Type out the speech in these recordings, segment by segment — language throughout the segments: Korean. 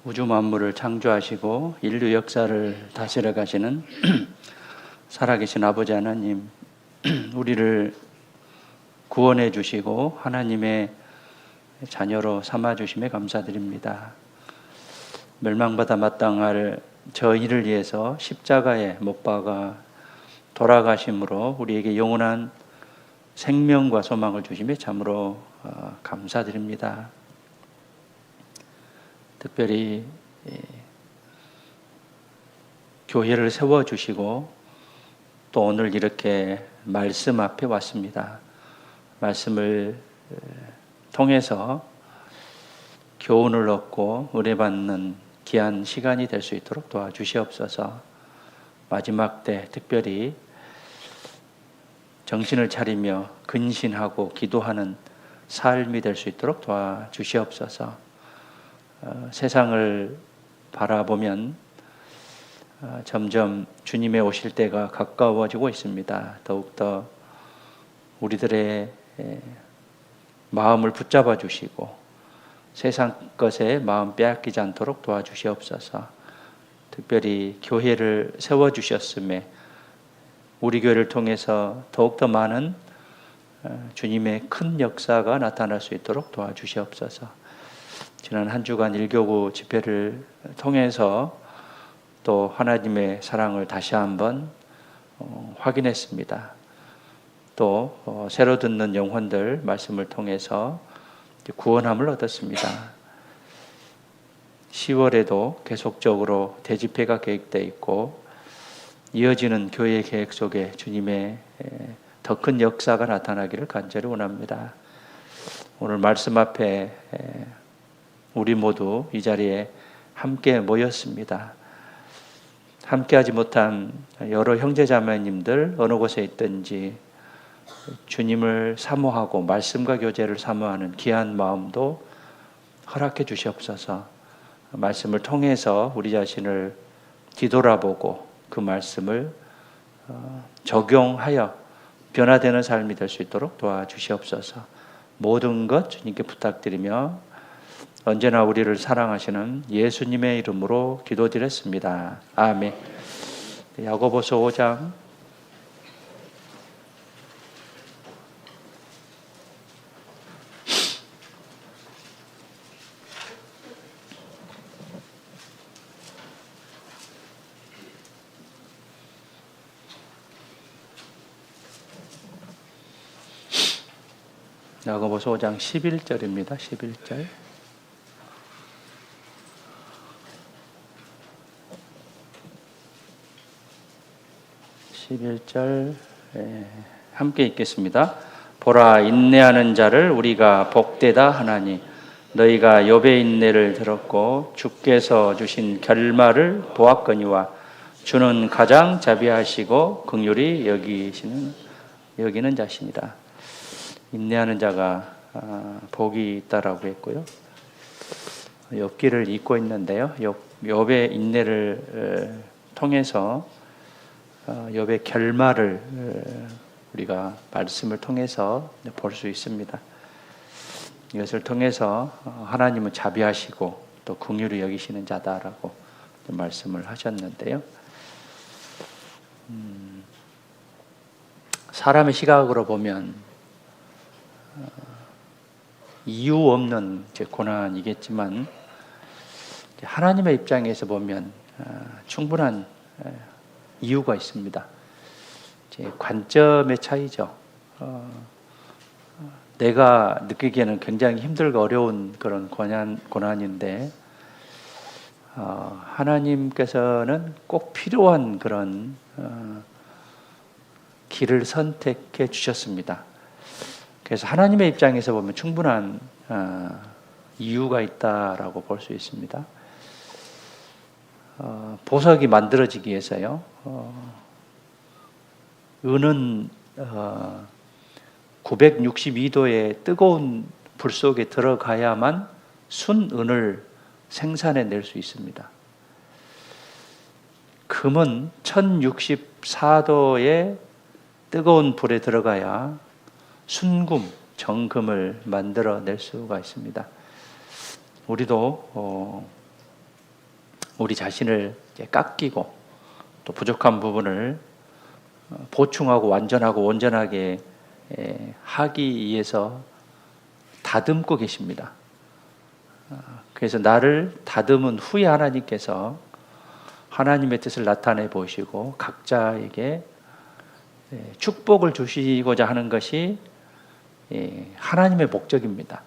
우주 만물을 창조하시고 인류 역사를 다스려 가시는 살아계신 아버지 하나님, 우리를 구원해 주시고 하나님의 자녀로 삼아 주심에 감사드립니다. 멸망받아 마땅할 저희를 위해서 십자가에 못 박아 돌아가심으로 우리에게 영원한 생명과 소망을 주심에 참으로 감사드립니다. 특별히 교회를 세워주시고 또 오늘 이렇게 말씀 앞에 왔습니다. 말씀을 통해서 교훈을 얻고 은혜받는 귀한 시간이 될 수 있도록 도와주시옵소서. 마지막 때 특별히 정신을 차리며 근신하고 기도하는 삶이 될 수 있도록 도와주시옵소서. 세상을 바라보면 점점 주님의 오실 때가 가까워지고 있습니다. 더욱더 우리들의 마음을 붙잡아 주시고 세상 것에 마음 빼앗기지 않도록 도와주시옵소서. 특별히 교회를 세워주셨음에 우리 교회를 통해서 더욱더 많은 주님의 큰 역사가 나타날 수 있도록 도와주시옵소서. 지난 한 주간 일교구 집회를 통해서 또 하나님의 사랑을 다시 한번 확인했습니다. 또 새로 듣는 영혼들 말씀을 통해서 구원함을 얻었습니다. 10월에도 계속적으로 대집회가 계획되어 있고 이어지는 교회 계획 속에 주님의 더 큰 역사가 나타나기를 간절히 원합니다. 오늘 말씀 앞에 우리 모두 이 자리에 함께 모였습니다. 함께하지 못한 여러 형제자매님들 어느 곳에 있든지 주님을 사모하고 말씀과 교제를 사모하는 귀한 마음도 허락해 주시옵소서. 말씀을 통해서 우리 자신을 뒤돌아보고 그 말씀을 적용하여 변화되는 삶이 될 수 있도록 도와주시옵소서. 모든 것 주님께 부탁드리며 언제나 우리를 사랑하시는 예수님의 이름으로 기도드렸습니다. 아멘. 야고보서 5장 야고보서 5장 11절입니다. 11절. 함께 읽겠습니다. 보라, 인내하는 자를 우리가 복되다 하나니 너희가 욥의 인내를 들었고 주께서 주신 결말을 보았거니와 주는 가장 자비하시고 긍휼히 여기는 자신이다. 인내하는 자가 복이 있다라고 했고요. 욥기를 읽고 있는데요. 욥의 인내를 통해서 욥의 결말을 우리가 말씀을 통해서 볼 수 있습니다. 이것을 통해서 하나님은 자비하시고 또 긍휼히 여기시는 자다라고 말씀을 하셨는데요. 사람의 시각으로 보면 이유 없는 고난이겠지만 하나님의 입장에서 보면 충분한 이유가 있습니다. 관점의 차이죠. 내가 느끼기에는 굉장히 힘들고 어려운 그런 고난인데 하나님께서는 꼭 필요한 그런 길을 선택해 주셨습니다. 그래서 하나님의 입장에서 보면 충분한 이유가 있다라고 볼 수 있습니다. 보석이 만들어지기 위해서요. 은은 962도의 뜨거운 불 속에 들어가야만 순은을 생산해낼 수 있습니다. 금은 1064도의 뜨거운 불에 들어가야 순금, 정금을 만들어낼 수가 있습니다. 우리도 우리 자신을 이제 깎이고 또 부족한 부분을 보충하고 완전하고 온전하게 하기 위해서 다듬고 계십니다. 그래서 나를 다듬은 후에 하나님께서 하나님의 뜻을 나타내 보시고 각자에게 축복을 주시고자 하는 것이 하나님의 목적입니다.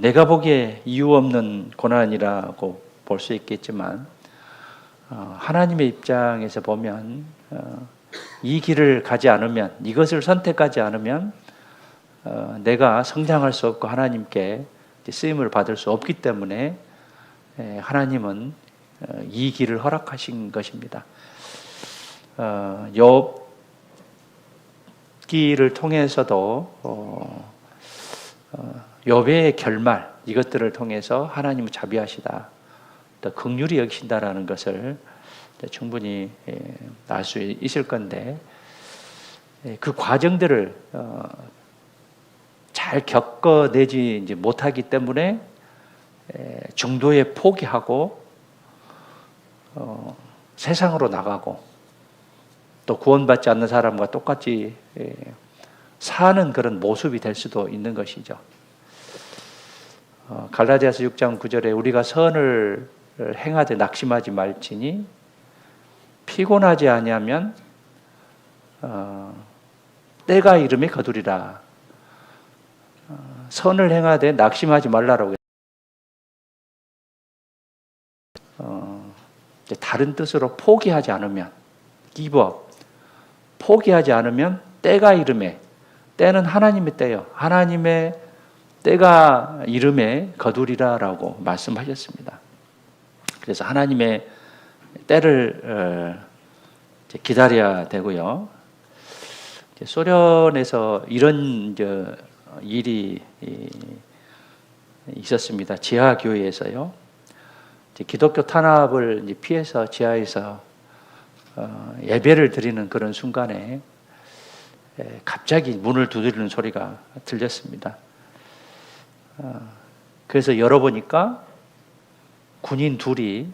내가 보기에 이유 없는 고난이라고 볼 수 있겠지만 하나님의 입장에서 보면 이 길을 가지 않으면, 이것을 선택하지 않으면 내가 성장할 수 없고 하나님께 쓰임을 받을 수 없기 때문에 하나님은 이 길을 허락하신 것입니다. 욥기를 통해서도 욥의 결말, 이것들을 통해서 하나님은 자비하시다, 또 긍휼히 여기신다라는 것을 충분히 알 수 있을 건데, 그 과정들을 잘 겪어내지 이제 못하기 때문에 중도에 포기하고 세상으로 나가고 또 구원받지 않는 사람과 똑같이 사는 그런 모습이 될 수도 있는 것이죠. 갈라디아서 6장 9절에 우리가 선을 행하되 낙심하지 말지니 피곤하지 아니하면 때가 이름에 거두리라. 선을 행하되 낙심하지 말라라고. 다른 뜻으로 포기하지 않으면, give 포기하지 않으면 때가 이름에, 때는 하나님의 때요, 하나님의 때가 이름에 거두리라라고 말씀하셨습니다. 그래서 하나님의 때를 기다려야 되고요. 소련에서 이런 일이 있었습니다. 지하 교회에서요. 기독교 탄압을 피해서 지하에서 예배를 드리는 그런 순간에 갑자기 문을 두드리는 소리가 들렸습니다. 그래서 열어보니까 군인 둘이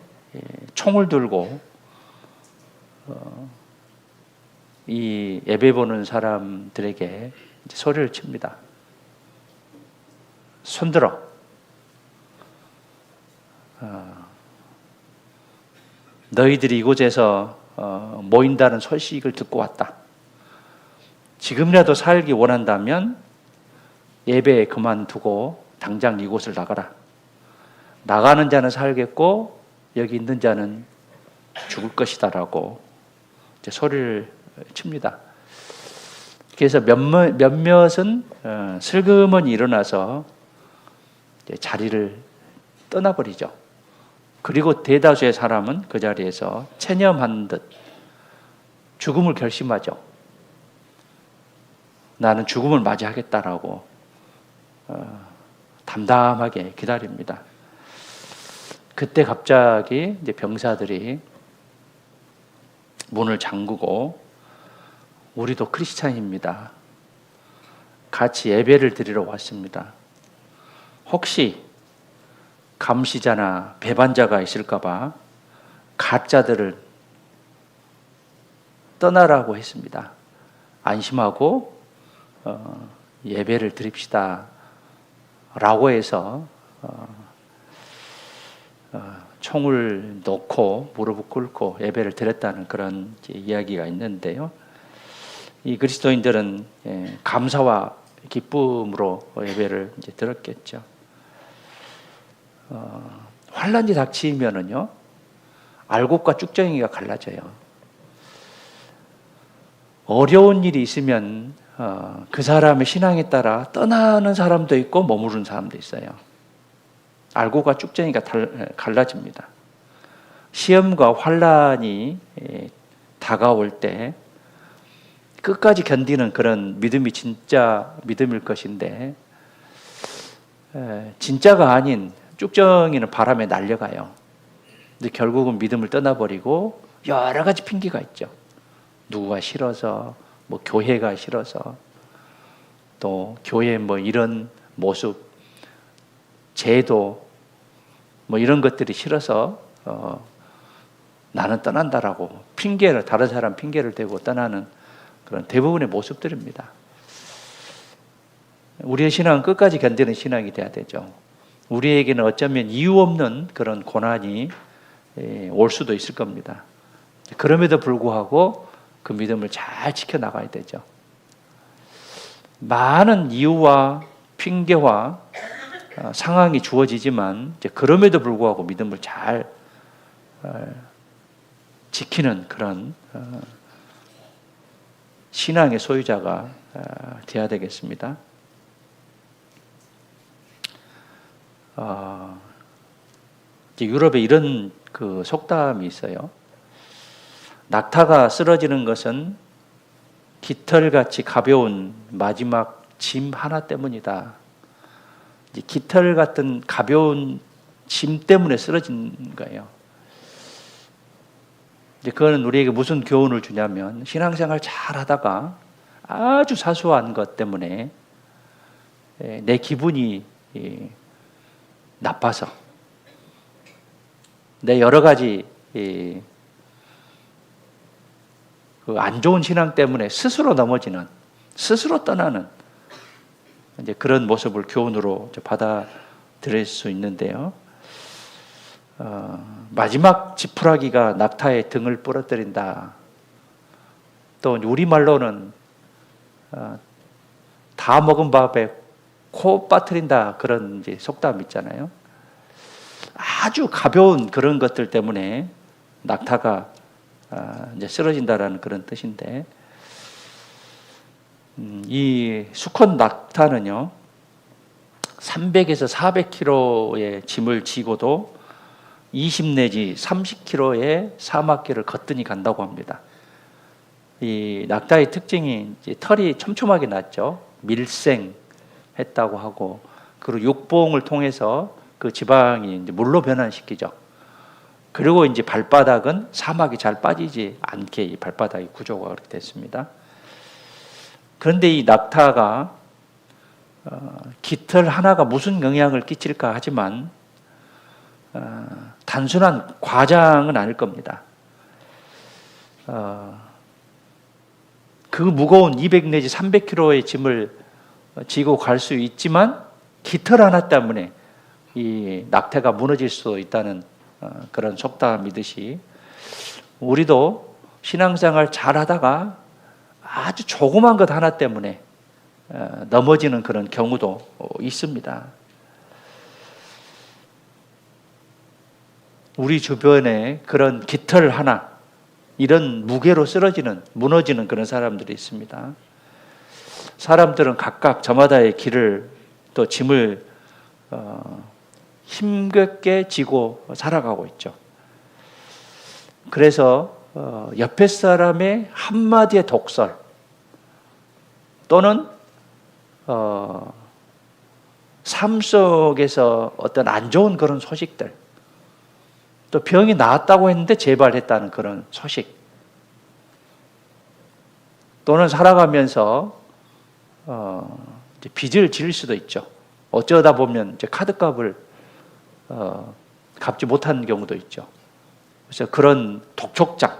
총을 들고 이 예배 보는 사람들에게 소리를 칩니다. 손들어. 너희들이 이곳에서 모인다는 소식을 듣고 왔다. 지금이라도 살기 원한다면 예배 그만두고 당장 이곳을 나가라. 나가는 자는 살겠고 여기 있는 자는 죽을 것이다라고 소리를 칩니다. 그래서 몇몇은 슬그머니 일어나서 자리를 떠나버리죠. 그리고 대다수의 사람은 그 자리에서 체념한 듯 죽음을 결심하죠. 나는 죽음을 맞이하겠다라고 담담하게 기다립니다. 그때 갑자기 이제 병사들이 문을 잠그고 우리도 크리스찬입니다. 같이 예배를 드리러 왔습니다. 혹시 감시자나 배반자가 있을까 봐 가짜들을 떠나라고 했습니다. 안심하고 예배를 드립시다 라고 해서 총을 놓고 무릎을 꿇고 예배를 드렸다는 그런 이야기가 있는데요. 이 그리스도인들은 감사와 기쁨으로 예배를 이제 드렸겠죠. 환란이 닥치면은요, 알곡과 쭉정이가 갈라져요. 어려운 일이 있으면 그 사람의 신앙에 따라 떠나는 사람도 있고 머무르는 사람도 있어요. 알곡과 쭉정이가 갈라집니다. 시험과 환란이 다가올 때 끝까지 견디는 그런 믿음이 진짜 믿음일 것인데, 진짜가 아닌 쭉정이는 바람에 날려가요. 근데 결국은 믿음을 떠나버리고 여러 가지 핑계가 있죠. 누구가 싫어서, 뭐 교회가 싫어서, 또 교회 뭐 이런 모습, 제도 뭐 이런 것들이 싫어서 나는 떠난다라고 핑계를, 다른 사람 핑계를 대고 떠나는 그런 대부분의 모습들입니다. 우리의 신앙은 끝까지 견디는 신앙이 돼야 되죠. 우리에게는 어쩌면 이유 없는 그런 고난이 올 수도 있을 겁니다. 그럼에도 불구하고 그 믿음을 잘 지켜나가야 되죠. 많은 이유와 핑계와 상황이 주어지지만 그럼에도 불구하고 믿음을 잘 지키는 그런 신앙의 소유자가 되어야 되겠습니다. 유럽에 이런 그 속담이 있어요. 낙타가 쓰러지는 것은 깃털같이 가벼운 마지막 짐 하나 때문이다. 깃털 같은 가벼운 짐 때문에 쓰러진 거예요. 그거는 우리에게 무슨 교훈을 주냐면, 신앙생활 잘 하다가 아주 사소한 것 때문에 내 기분이 나빠서, 내 여러 가지 안 좋은 신앙 때문에 스스로 넘어지는, 스스로 떠나는 이제 그런 모습을 교훈으로 받아들일 수 있는데요. 마지막 지푸라기가 낙타의 등을 부러뜨린다. 또 우리말로는 다 먹은 밥에 코 빠뜨린다, 그런 이제 속담 있잖아요. 아주 가벼운 그런 것들 때문에 낙타가 이제 쓰러진다라는 그런 뜻인데, 이 수컷 낙타는요 300에서 400kg의 짐을 지고도 20 내지 30km의 사막길을 거뜬히 간다고 합니다. 이 낙타의 특징이 이제 털이 촘촘하게 났죠. 밀생했다고 하고, 그리고 육봉을 통해서 그 지방이 이제 물로 변환시키죠. 그리고 이제 발바닥은 사막이 잘 빠지지 않게 이 발바닥의 구조가 그렇게 됐습니다. 그런데 이 낙타가 깃털 하나가 무슨 영향을 끼칠까 하지만 단순한 과장은 아닐 겁니다. 그 무거운 200 내지 300kg의 짐을 지고 갈 수 있지만 깃털 하나 때문에 이 낙태가 무너질 수 있다는 그런 속담이듯이, 우리도 신앙생활 잘하다가 아주 조그만 것 하나 때문에 넘어지는 그런 경우도 있습니다. 우리 주변에 그런 깃털 하나, 이런 무게로 무너지는 그런 사람들이 있습니다. 사람들은 각각 저마다의 길을, 또 짐을 힘겹게 지고 살아가고 있죠. 그래서 옆에 사람의 한마디의 독설, 또는 삶 속에서 어떤 안 좋은 그런 소식들, 또 병이 나았다고 했는데 재발했다는 그런 소식, 또는 살아가면서 이제 빚을 질 수도 있죠. 어쩌다 보면 이제 카드값을 갚지 못하는 경우도 있죠. 그래서 그런 독촉장,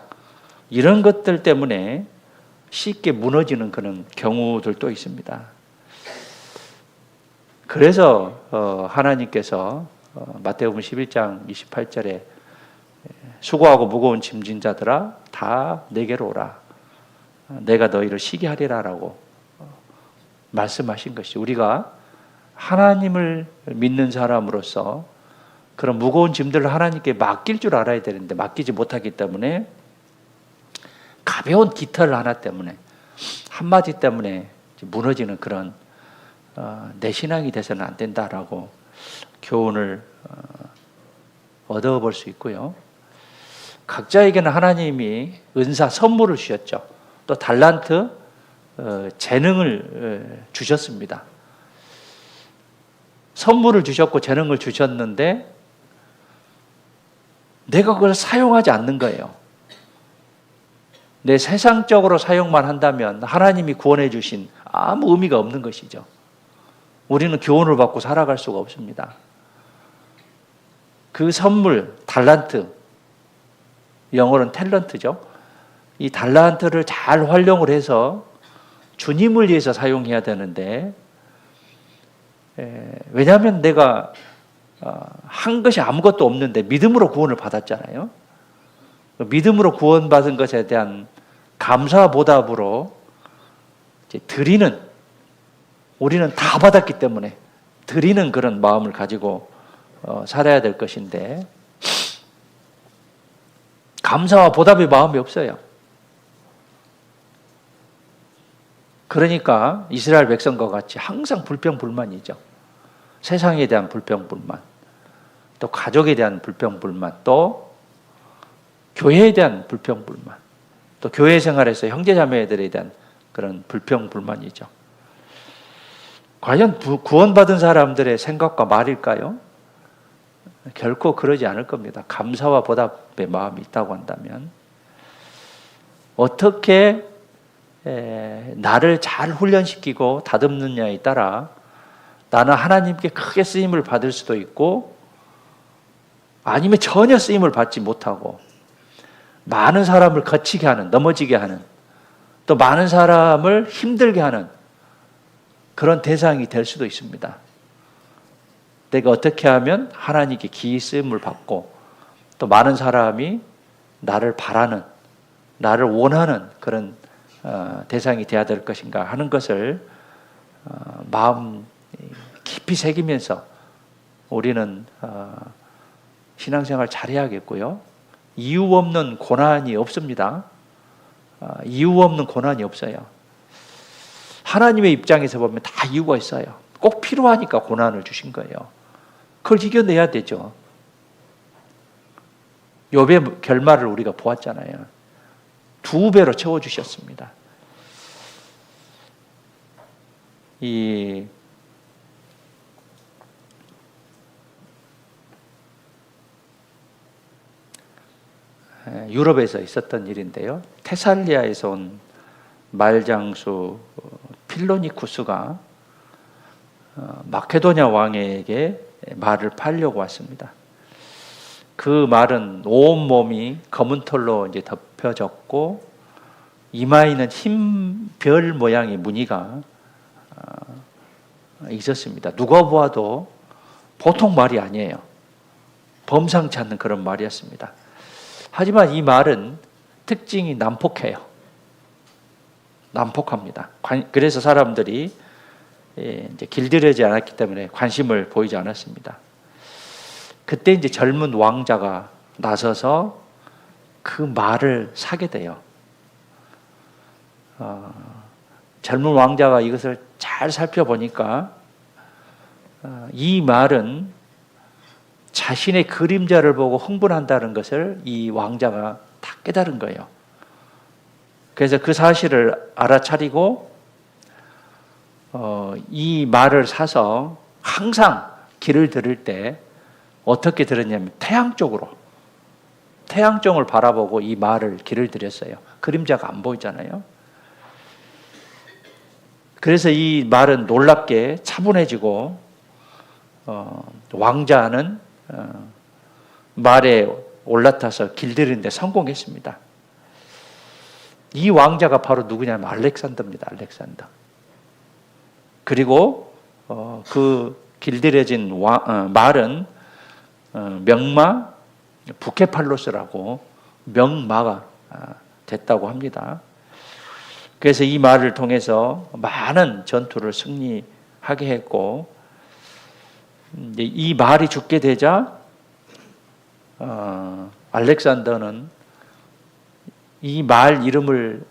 이런 것들 때문에 쉽게 무너지는 그런 경우들도 있습니다. 그래서 하나님께서 마태복음 11장 28절에 수고하고 무거운 짐진 자들아 다 내게로 오라, 내가 너희를 쉬게 하리라라고 말씀하신 것이, 우리가 하나님을 믿는 사람으로서 그런 무거운 짐들을 하나님께 맡길 줄 알아야 되는데 맡기지 못하기 때문에, 가벼운 깃털 하나 때문에, 한마디 때문에 무너지는 그런 내 신앙이 돼서는 안 된다라고 교훈을 얻어볼 수 있고요. 각자에게는 하나님이 은사, 선물을 주셨죠. 또 달란트, 재능을 주셨습니다. 선물을 주셨고 재능을 주셨는데 내가 그걸 사용하지 않는 거예요. 내 세상적으로 사용만 한다면 하나님이 구원해 주신 아무 의미가 없는 것이죠. 우리는 교훈을 받고 살아갈 수가 없습니다. 그 선물, 달란트, 영어로는 탤런트죠. 이 달란트를 잘 활용을 해서 주님을 위해서 사용해야 되는데, 왜냐하면 내가 한 것이 아무것도 없는데 믿음으로 구원을 받았잖아요. 믿음으로 구원받은 것에 대한 감사 보답으로 이제 드리는, 우리는 다 받았기 때문에 드리는 그런 마음을 가지고 살아야 될 것인데, 감사와 보답의 마음이 없어요. 그러니까 이스라엘 백성과 같이 항상 불평불만이죠. 세상에 대한 불평불만, 또 가족에 대한 불평불만, 또 교회에 대한 불평불만, 또 교회 생활에서 형제자매들에 대한 그런 불평불만이죠. 과연 구원받은 사람들의 생각과 말일까요? 결코 그러지 않을 겁니다. 감사와 보답의 마음이 있다고 한다면 어떻게 나를 잘 훈련시키고 다듬느냐에 따라 나는 하나님께 크게 쓰임을 받을 수도 있고, 아니면 전혀 쓰임을 받지 못하고 많은 사람을 거치게 하는, 넘어지게 하는, 또 많은 사람을 힘들게 하는 그런 대상이 될 수도 있습니다. 내가 어떻게 하면 하나님께 기이 쓰임을 받고 또 많은 사람이 나를 바라는, 나를 원하는 그런 대상이 되어야 될 것인가 하는 것을 마음 깊이 새기면서 우리는 신앙생활 잘해야겠고요. 이유 없는 고난이 없습니다. 이유 없는 고난이 없어요. 하나님의 입장에서 보면 다 이유가 있어요. 꼭 필요하니까 고난을 주신 거예요. 그걸 이겨내야 되죠. 욥의 결말을 우리가 보았잖아요. 2배로 채워주셨습니다. 이 유럽에서 있었던 일인데요. 테살리아에서 온 말장수 필로니쿠스가 마케도냐 왕에게 말을 팔려고 왔습니다. 그 말은 온 몸이 검은 털로 이제 덮여졌고 이마에는 흰 별 모양의 무늬가 있었습니다. 누가 보아도 보통 말이 아니에요. 범상치 않는 그런 말이었습니다. 하지만 이 말은 특징이 난폭해요. 난폭합니다. 그래서 사람들이 이제 길들여지지 않았기 때문에 관심을 보이지 않았습니다. 그때 이제 젊은 왕자가 나서서 그 말을 사게 돼요. 젊은 왕자가 이것을 잘 살펴보니까 이 말은 자신의 그림자를 보고 흥분한다는 것을 이 왕자가 다 깨달은 거예요. 그래서 그 사실을 알아차리고 이 말을 사서 항상 길을 들을 때 어떻게 들었냐면 태양 쪽을 바라보고 이 말을 길을 들였어요. 그림자가 안 보이잖아요. 그래서 이 말은 놀랍게 차분해지고 왕자는 말에 올라타서 길들이는데 성공했습니다. 이 왕자가 바로 누구냐면 알렉산더입니다. 알렉산더. 그리고 그 길들여진 말은 명마 부케팔로스라고 명마가 됐다고 합니다. 그래서 이 말을 통해서 많은 전투를 승리하게 했고, 이 말이 죽게 되자 알렉산더는 이 말 이름을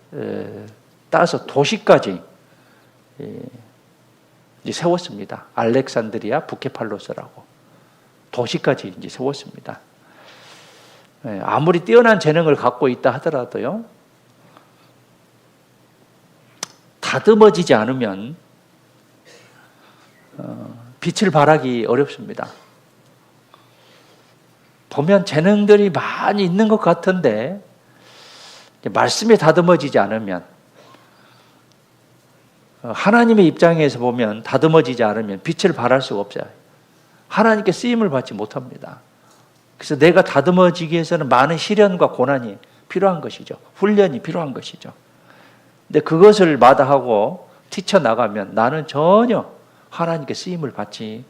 따서 도시까지 이제 세웠습니다. 알렉산드리아 부케팔로스라고 도시까지 이제 세웠습니다. 아무리 뛰어난 재능을 갖고 있다 하더라도요, 다듬어지지 않으면 빛을 발하기 어렵습니다. 보면 재능들이 많이 있는 것 같은데 말씀에 다듬어지지 않으면, 하나님의 입장에서 보면 다듬어지지 않으면 빛을 발할 수가 없어요. 하나님께 쓰임을 받지 못합니다. 그래서 내가 다듬어지기 위해서는 많은 시련과 고난이 필요한 것이죠. 훈련이 필요한 것이죠. 근데 그것을 마다하고 뛰쳐나가면 나는 전혀 하나님께 쓰임을 받지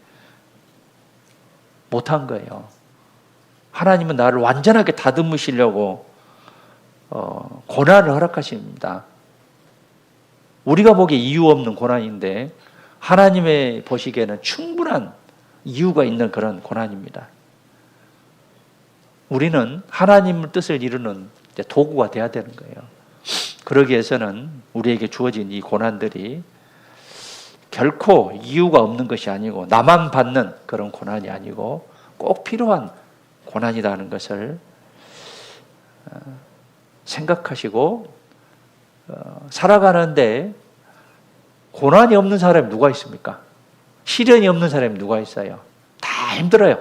못한 거예요. 하나님은 나를 완전하게 다듬으시려고 고난을 허락하십니다. 우리가 보기에 이유 없는 고난인데 하나님의 보시기에는 충분한 이유가 있는 그런 고난입니다. 우리는 하나님의 뜻을 이루는 도구가 되어야 되는 거예요. 그러기 위해서는 우리에게 주어진 이 고난들이 결코 이유가 없는 것이 아니고 나만 받는 그런 고난이 아니고 꼭 필요한 고난이라는 것을 생각하시고 살아가는데 고난이 없는 사람이 누가 있습니까? 시련이 없는 사람이 누가 있어요? 다 힘들어요.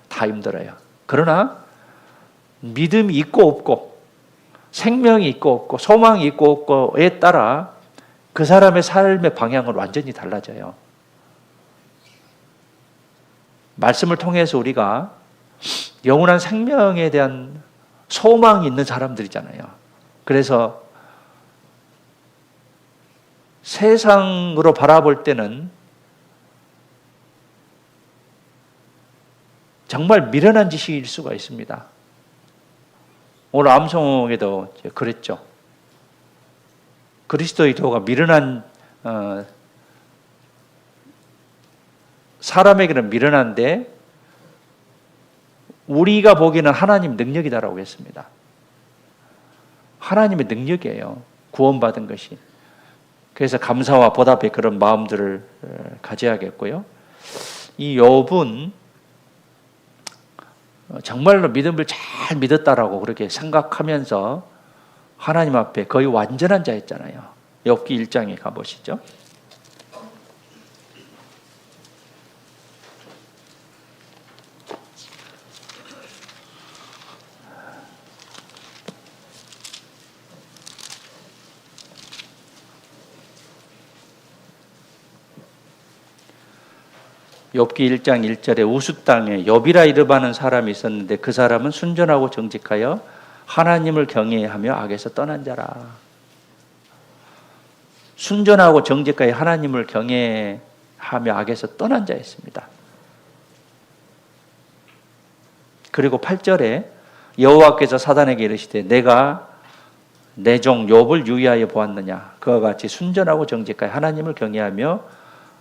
다 힘들어요. 그러나 믿음이 있고 없고 생명이 있고 없고 소망이 있고 없고에 따라 그 사람의 삶의 방향은 완전히 달라져요. 말씀을 통해서 우리가 영원한 생명에 대한 소망이 있는 사람들이잖아요. 그래서 세상으로 바라볼 때는 정말 미련한 지식일 수가 있습니다. 오늘 암송에도 그랬죠. 그리스도의도가 미련한 사람에게는 미련한데 우리가 보기에는 하나님 능력이다라고 했습니다. 하나님의 능력이에요. 구원받은 것이. 그래서 감사와 보답의 그런 마음들을 가져야겠고요. 이 욥은 정말로 믿음을 잘 믿었다라고 그렇게 생각하면서 하나님 앞에 거의 완전한 자였잖아요. 욥기 1장에 가보시죠. 욥기 1장 1절에 우스 땅에 욥이라 이름하는 사람이 있었는데 그 사람은 순전하고 정직하여 하나님을 경외하며 악에서 떠난 자라. 순전하고 정직하여 하나님을 경외하며 악에서 떠난 자였습니다. 그리고 8절에 여호와께서 사단에게 이르시되 내가 내 종 욥을 유의하여 보았느냐. 그와 같이 순전하고 정직하여 하나님을 경외하며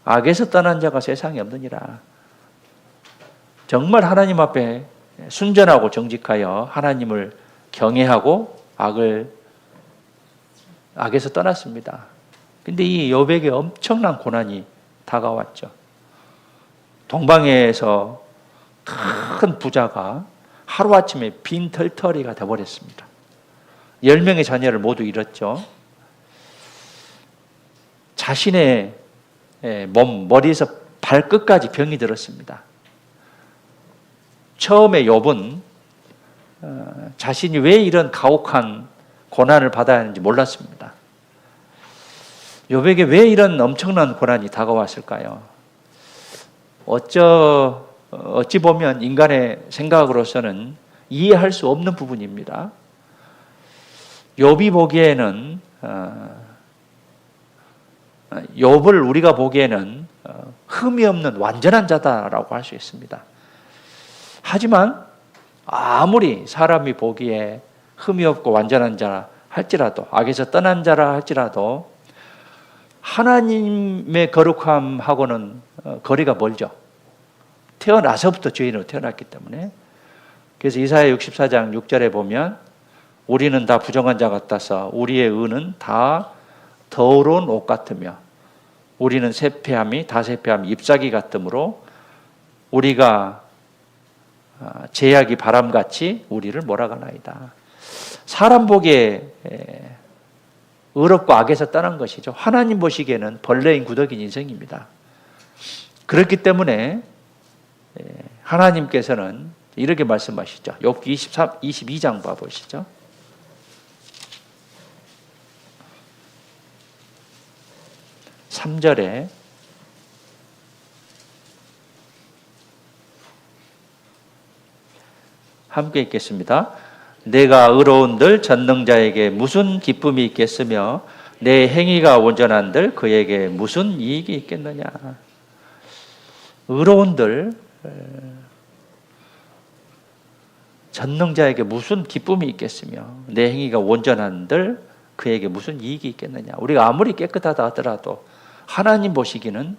악에서 떠난 자가 세상에 없느니라. 정말 하나님 앞에 순전하고 정직하여 하나님을 경외하고 악에서 떠났습니다. 근데 이 욥에게 엄청난 고난이 다가왔죠. 동방에서 큰 부자가 하루아침에 빈털터리가 되어버렸습니다. 10명의 자녀를 모두 잃었죠. 자신의 몸, 머리에서 발끝까지 병이 들었습니다. 처음에 욥은 자신이 왜 이런 가혹한 고난을 받아야 하는지 몰랐습니다. 욥에게 왜 이런 엄청난 고난이 다가왔을까요? 어찌 보면 인간의 생각으로서는 이해할 수 없는 부분입니다. 욥이 보기에는 욥을 우리가 보기에는 흠이 없는 완전한 자다라고 할 수 있습니다. 하지만 아무리 사람이 보기에 흠이 없고 완전한 자라 할지라도 악에서 떠난 자라 할지라도 하나님의 거룩함하고는 거리가 멀죠. 태어나서부터 죄인으로 태어났기 때문에. 그래서 이사야 64장 6절에 보면 우리는 다 부정한 자 같아서 우리의 의는 다 더러운 옷 같으며 우리는 세폐함이 잎사귀 같으므로 우리가 제약이 바람같이 우리를 몰아가나이다. 사람 보기에 의롭고 악에서 떠난 것이죠. 하나님 보시기에는 벌레인 구더기인 인생입니다. 그렇기 때문에 하나님께서는 이렇게 말씀하시죠. 욥기 22장 봐보시죠. 3절에 함께 읽겠습니다. 내가 의로운들 전능자에게 무슨 기쁨이 있겠으며 내 행위가 온전한들 그에게 무슨 이익이 있겠느냐. 의로운들 전능자에게 무슨 기쁨이 있겠으며 내 행위가 온전한들 그에게 무슨 이익이 있겠느냐. 우리가 아무리 깨끗하다 하더라도 하나님 보시기는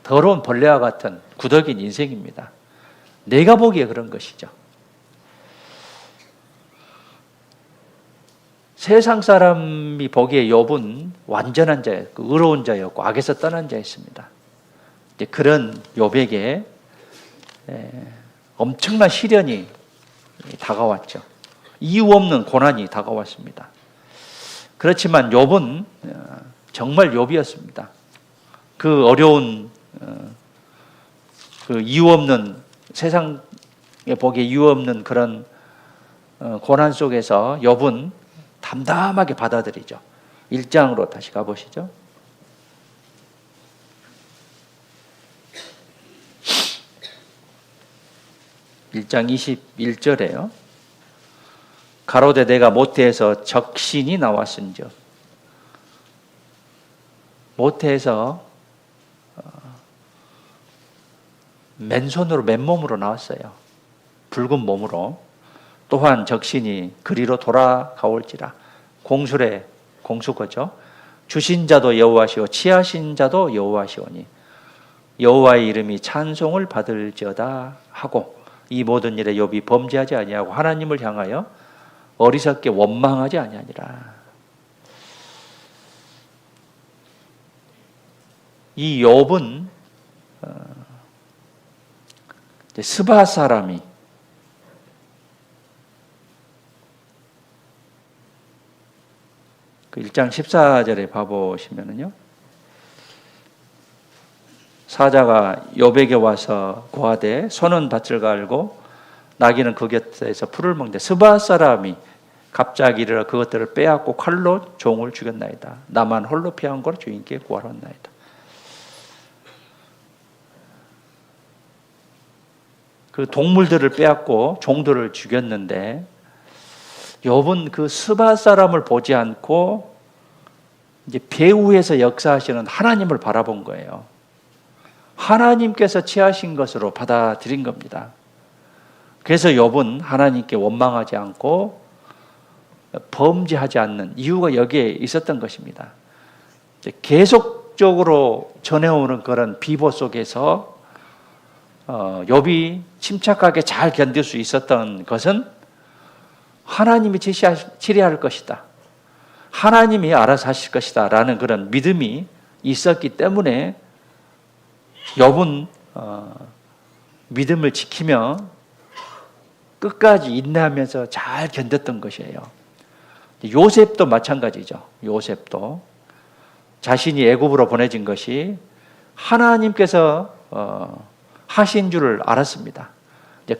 더러운 벌레와 같은 구더긴 인생입니다. 내가 보기에 그런 것이죠. 세상 사람이 보기에 욥은 완전한 자였고 의로운 자였고 악에서 떠난 자였습니다. 이제 그런 욥에게 엄청난 시련이 다가왔죠. 이유 없는 고난이 다가왔습니다. 그렇지만 욥은 정말 욥이었습니다. 그 어려운 그 이유 없는 세상에 보기에 이유 없는 그런 고난 속에서 욥은 담담하게 받아들이죠. 1장으로 다시 가보시죠. 1장 21절에요. 가로되 내가 모태에서 적신이 나왔은즉. 모태에서 맨손으로 맨몸으로 나왔어요. 붉은 몸으로. 또한 적신이 그리로 돌아가올지라. 공술의 공수거죠. 주신 자도 여호와시오 취하신 자도 여호와시오니 여호와의 이름이 찬송을 받을지어다 하고 이 모든 일에 욥이 범죄하지 아니하고 하나님을 향하여 어리석게 원망하지 아니하니라. 이 욥은 스바 사람이 그 1장 14절에 봐보시면은요. 사자가 욥에게 와서 고하되 소는 밭을 갈고 나귀는 그 곁에서 풀을 먹는데 스바 사람이 갑자기 일어나 그것들을 빼앗고 칼로 종을 죽였나이다. 나만 홀로 피한 거로 주인께 구하러 왔나이다. 그 동물들을 빼앗고 종들을 죽였는데 욥은 그 스바 사람을 보지 않고 이제 배후에서 역사하시는 하나님을 바라본 거예요. 하나님께서 취하신 것으로 받아들인 겁니다. 그래서 욥은 하나님께 원망하지 않고 범죄하지 않는 이유가 여기에 있었던 것입니다. 계속적으로 전해오는 그런 비보 속에서 욥이 침착하게 잘 견딜 수 있었던 것은 하나님이 치리할 것이다. 하나님이 알아서 하실 것이다. 라는 그런 믿음이 있었기 때문에 욥은 믿음을 지키며 끝까지 인내하면서 잘 견뎠던 것이에요. 요셉도 마찬가지죠. 요셉도 자신이 애굽으로 보내진 것이 하나님께서 하신 줄을 알았습니다.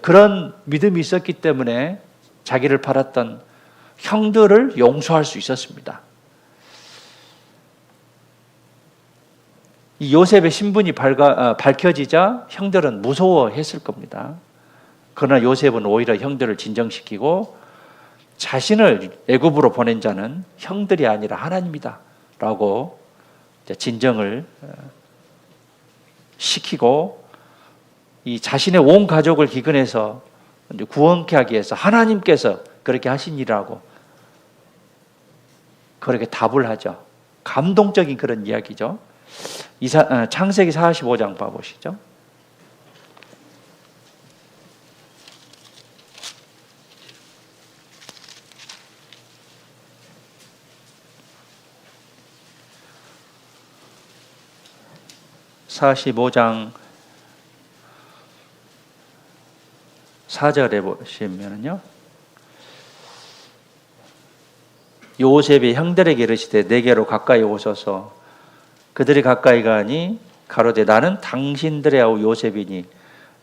그런 믿음이 있었기 때문에 자기를 팔았던 형들을 용서할 수 있었습니다. 이 요셉의 신분이 밝혀지자 형들은 무서워했을 겁니다. 그러나 요셉은 오히려 형들을 진정시키고 자신을 애굽으로 보낸 자는 형들이 아니라 하나님이다 라고 진정을 시키고 이 자신의 온 가족을 기근해서 구원케 하기 위해서 하나님께서 그렇게 하신 일이라고 그렇게 답을 하죠. 감동적인 그런 이야기죠. 창세기 45장 봐보시죠. (45장) 4절에 보시면요. 요셉이 형들에게 이르시되 내게로 가까이 오소서. 그들이 가까이 가니 가로되 나는 당신들의 아우 요셉이니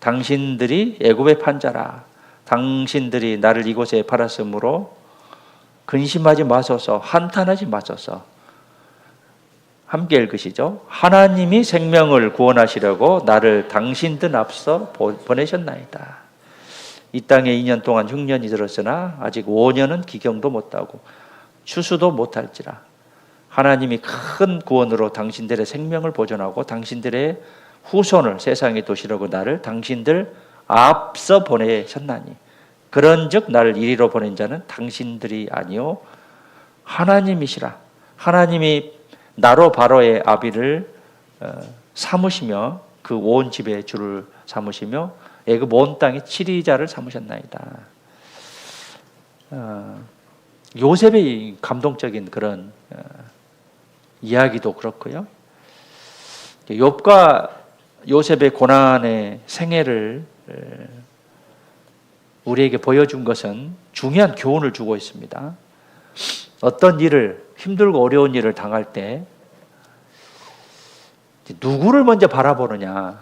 당신들이 애굽의 판자라. 당신들이 나를 이곳에 팔았으므로 근심하지 마소서. 한탄하지 마소서. 함께 읽으시죠. 하나님이 생명을 구원하시려고 나를 당신들 앞서 보내셨나이다. 이 땅에 2년 동안 흉년이 들었으나 아직 5년은 기경도 못하고 추수도 못할지라. 하나님이 큰 구원으로 당신들의 생명을 보존하고 당신들의 후손을 세상에 도시려고 나를 당신들 앞서 보내셨나니 그런즉 나를 이리로 보낸 자는 당신들이 아니요 하나님이시라. 하나님이 나로 바로의 아비를 삼으시며 그 온 집의 주를 삼으시며 애굽 온 땅의 치리자를 삼으셨나이다. 요셉의 감동적인 그런 이야기도 그렇고요. 욥과 요셉의 고난의 생애를 우리에게 보여준 것은 중요한 교훈을 주고 있습니다. 어떤 일을, 힘들고 어려운 일을 당할 때 누구를 먼저 바라보느냐,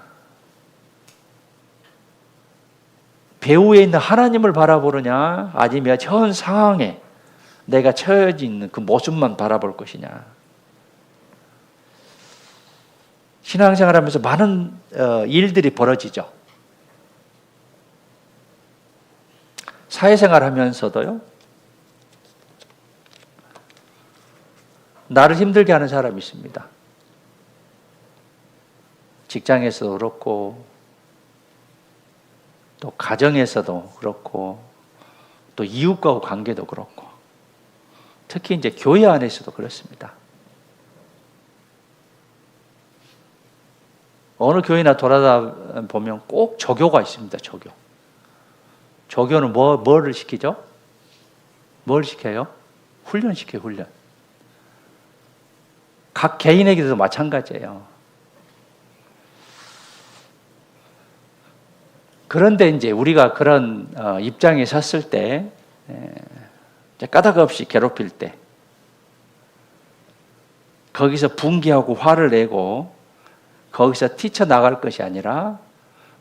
배후에 있는 하나님을 바라보느냐, 아니면 현 상황에 내가 처해져 있는 그 모습만 바라볼 것이냐. 신앙생활하면서 많은 일들이 벌어지죠. 사회생활하면서도요, 나를 힘들게 하는 사람이 있습니다. 직장에서도 그렇고, 또 가정에서도 그렇고, 또 이웃과의 관계도 그렇고, 특히 이제 교회 안에서도 그렇습니다. 어느 교회나 돌아다 보면 꼭 조교가 있습니다. 조교. 조교는 뭐를 시키죠? 뭘 시켜요? 훈련 시켜요. 훈련. 각 개인에게도 마찬가지예요. 그런데 이제 우리가 그런 입장에 섰을 때, 까닭 없이 괴롭힐 때, 거기서 분개하고 화를 내고 거기서 뛰쳐나갈 것이 아니라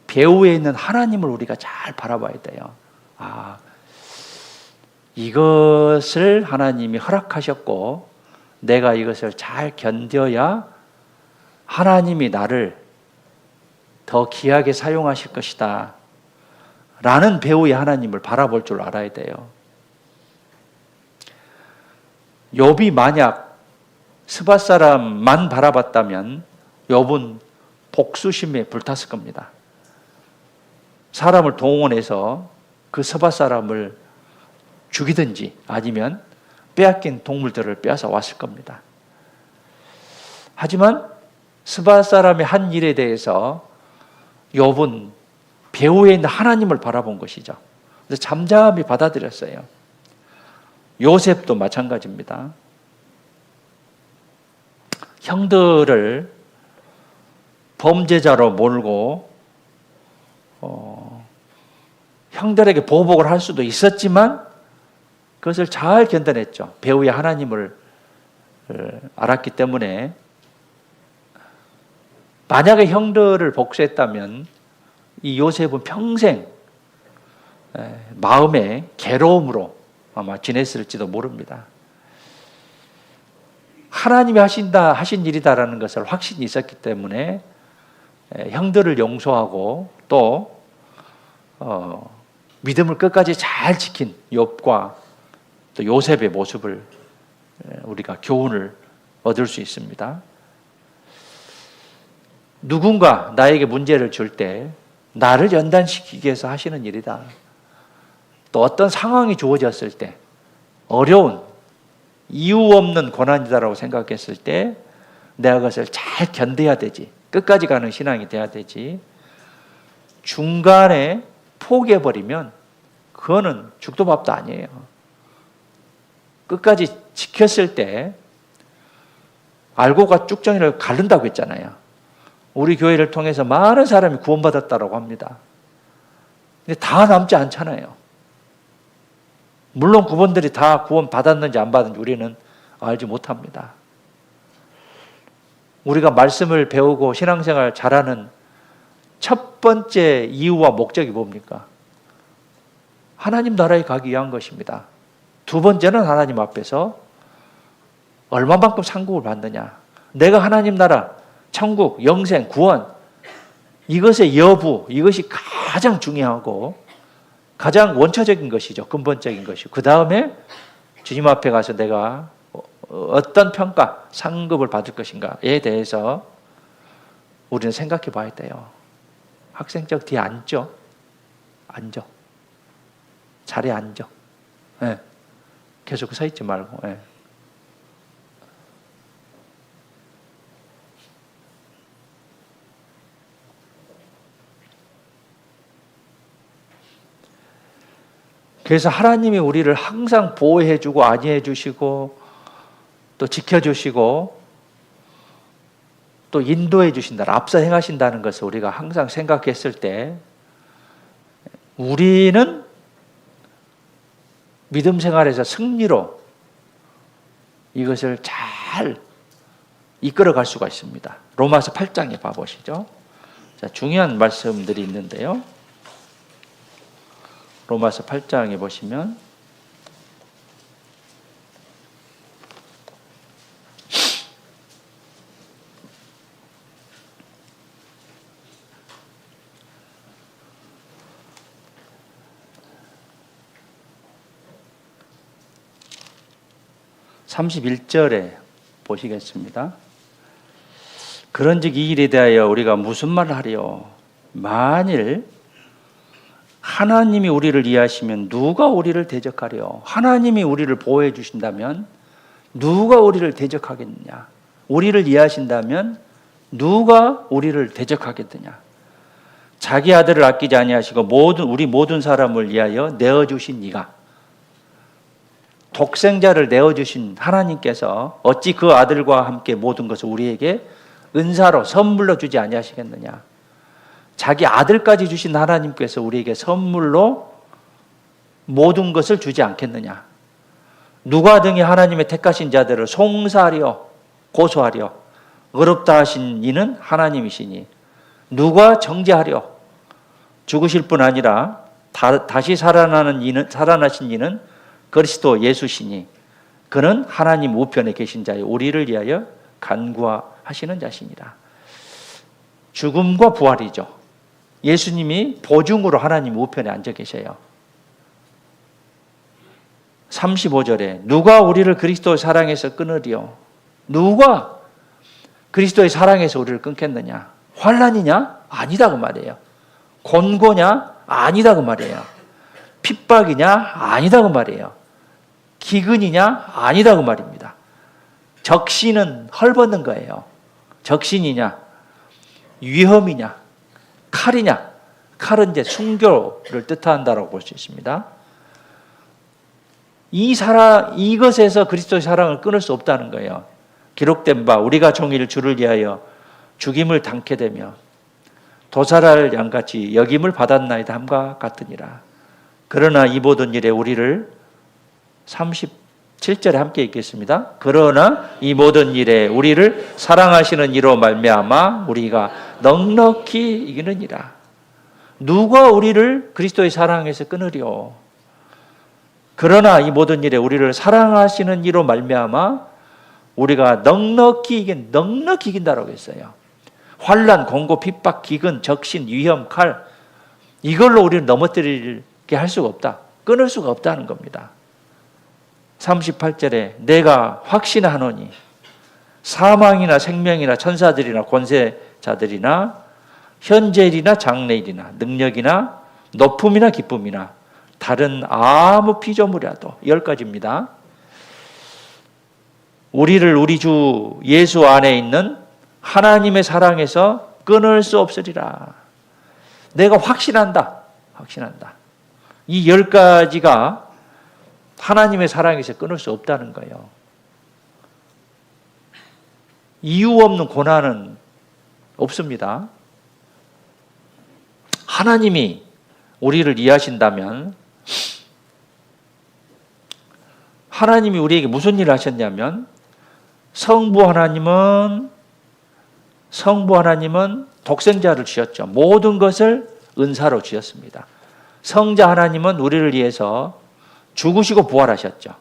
배후에 있는 하나님을 우리가 잘 바라봐야 돼요. 아, 이것을 하나님이 허락하셨고 내가 이것을 잘 견뎌야 하나님이 나를 더 귀하게 사용하실 것이다 라는 배후의 하나님을 바라볼 줄 알아야 돼요. 욥이 만약 스바 사람만 바라봤다면 욥은 복수심에 불탔을 겁니다. 사람을 동원해서 그 스바 사람을 죽이든지 아니면 빼앗긴 동물들을 빼앗아 왔을 겁니다. 하지만 스바 사람의 한 일에 대해서 욥은 배후에 있는 하나님을 바라본 것이죠. 그래서 잠잠히 받아들였어요. 요셉도 마찬가지입니다. 형들을 범죄자로 몰고 형들에게 보복을 할 수도 있었지만 그것을 잘 견뎌냈죠. 배후의 하나님을 알았기 때문에 만약에 형들을 복수했다면 이 요셉은 평생 마음의 괴로움으로 아마 지냈을지도 모릅니다. 하나님이 하신 일이다라는 것을 확신이 있었기 때문에 형들을 용서하고 또 믿음을 끝까지 잘 지킨 욥과 또 요셉의 모습을 우리가 교훈을 얻을 수 있습니다. 누군가 나에게 문제를 줄 때 나를 연단시키기 위해서 하시는 일이다. 또 어떤 상황이 주어졌을 때 어려운 이유 없는 고난이다라고 생각했을 때 내가 그것을 잘 견뎌야 되지. 끝까지 가는 신앙이 돼야 되지. 중간에 포기해버리면 그거는 죽도 밥도 아니에요. 끝까지 지켰을 때 알고가 쭉정이를 가른다고 했잖아요. 우리 교회를 통해서 많은 사람이 구원받았다고 합니다. 근데 다 남지 않잖아요. 물론 그분들이 다 구원 받았는지 안 받았는지 우리는 알지 못합니다. 우리가 말씀을 배우고 신앙생활 잘하는 첫 번째 이유와 목적이 뭡니까? 하나님 나라에 가기 위한 것입니다. 두 번째는 하나님 앞에서 얼마만큼 상급을 받느냐. 내가 하나님 나라, 천국, 영생, 구원 이것의 여부, 이것이 가장 중요하고 가장 원초적인 것이죠. 근본적인 것이고. 그 다음에 주님 앞에 가서 내가 어떤 평가, 상급을 받을 것인가에 대해서 우리는 생각해 봐야 돼요. 학생적 뒤에 앉죠. 앉아. 자리에 앉아. 네. 계속 서 있지 말고. 네. 그래서 하나님이 우리를 항상 보호해 주고 안위해 주시고 또 지켜주시고 또 인도해 주신다, 앞서 행하신다는 것을 우리가 항상 생각했을 때 우리는 믿음 생활에서 승리로 이것을 잘 이끌어갈 수가 있습니다. 로마서 8장에 봐보시죠. 자, 중요한 말씀들이 있는데요. 로마서 8장에 보시면 (31절에) 보시겠습니다. 그런즉 이 일에 대하여 우리가 무슨 말을 하리요? 만일 하나님이 우리를 이해하시면 누가 우리를 대적하려? 하나님이 우리를 보호해 주신다면 누가 우리를 대적하겠느냐? 우리를 이해하신다면 누가 우리를 대적하겠느냐? 자기 아들을 아끼지 아니하시고 우리 모든 사람을 위하여 내어주신 이가, 독생자를 내어주신 하나님께서 어찌 그 아들과 함께 모든 것을 우리에게 은사로 선물로 주지 아니하시겠느냐? 자기 아들까지 주신 하나님께서 우리에게 선물로 모든 것을 주지 않겠느냐? 누가 등이 하나님의 택하신 자들을 송사하려 고소하려 어렵다 하신 이는 하나님이시니 누가 정죄하려? 죽으실 뿐 아니라 다시 살아나신 이는 그리스도 예수시니 그는 하나님 우편에 계신 자여 우리를 위하여 간구하시는 자시니라. 죽음과 부활이죠. 예수님이 보증으로 하나님 우편에 앉아 계셔요. 35절에 누가 우리를 그리스도의 사랑에서 끊으리요? 누가 그리스도의 사랑에서 우리를 끊겠느냐? 환난이냐? 아니다 그 말이에요. 곤고냐? 아니다 그 말이에요. 핍박이냐? 아니다 그 말이에요. 기근이냐? 아니다 그 말입니다. 적신은 헐벗는 거예요. 적신이냐? 위험이냐? 칼이냐? 칼은 이제 순교를 뜻한다라고 볼 수 있습니다. 이것에서 그리스도의 사랑을 끊을 수 없다는 거예요. 기록된 바 우리가 종일 주를 위하여 죽임을 당케 되며 도살할 양같이 여김을 받았나이다 함과 같으니라. 그러나 이 모든 일에 우리를 37절에 함께 읽겠습니다. 그러나 이 모든 일에 우리를 사랑하시는 이로 말미암아 우리가 넉넉히 이기느니라. 누가 우리를 그리스도의 사랑에서 끊으리요? 그러나 이 모든 일에 우리를 사랑하시는 이로 말미암아 우리가 넉넉히 이긴다라고 했어요. 환난, 공고, 핍박, 기근, 적신, 위험, 칼 이걸로 우리를 넘어뜨리게 할 수가 없다. 끊을 수가 없다는 겁니다. 38절에 내가 확신하노니 사망이나 생명이나 천사들이나 권세자들이나 현재일이나 장래일이나 능력이나 높음이나 기쁨이나 다른 아무 피조물이라도 10가지입니다. 우리를 우리 주 예수 안에 있는 하나님의 사랑에서 끊을 수 없으리라. 내가 확신한다. 이 10가지가 하나님의 사랑에서 끊을 수 없다는 거예요. 이유 없는 고난은 없습니다. 하나님이 우리를 이해하신다면 하나님이 우리에게 무슨 일을 하셨냐면 성부 하나님은 독생자를 주셨죠. 모든 것을 은사로 주셨습니다. 성자 하나님은 우리를 위해서 죽으시고 부활하셨죠.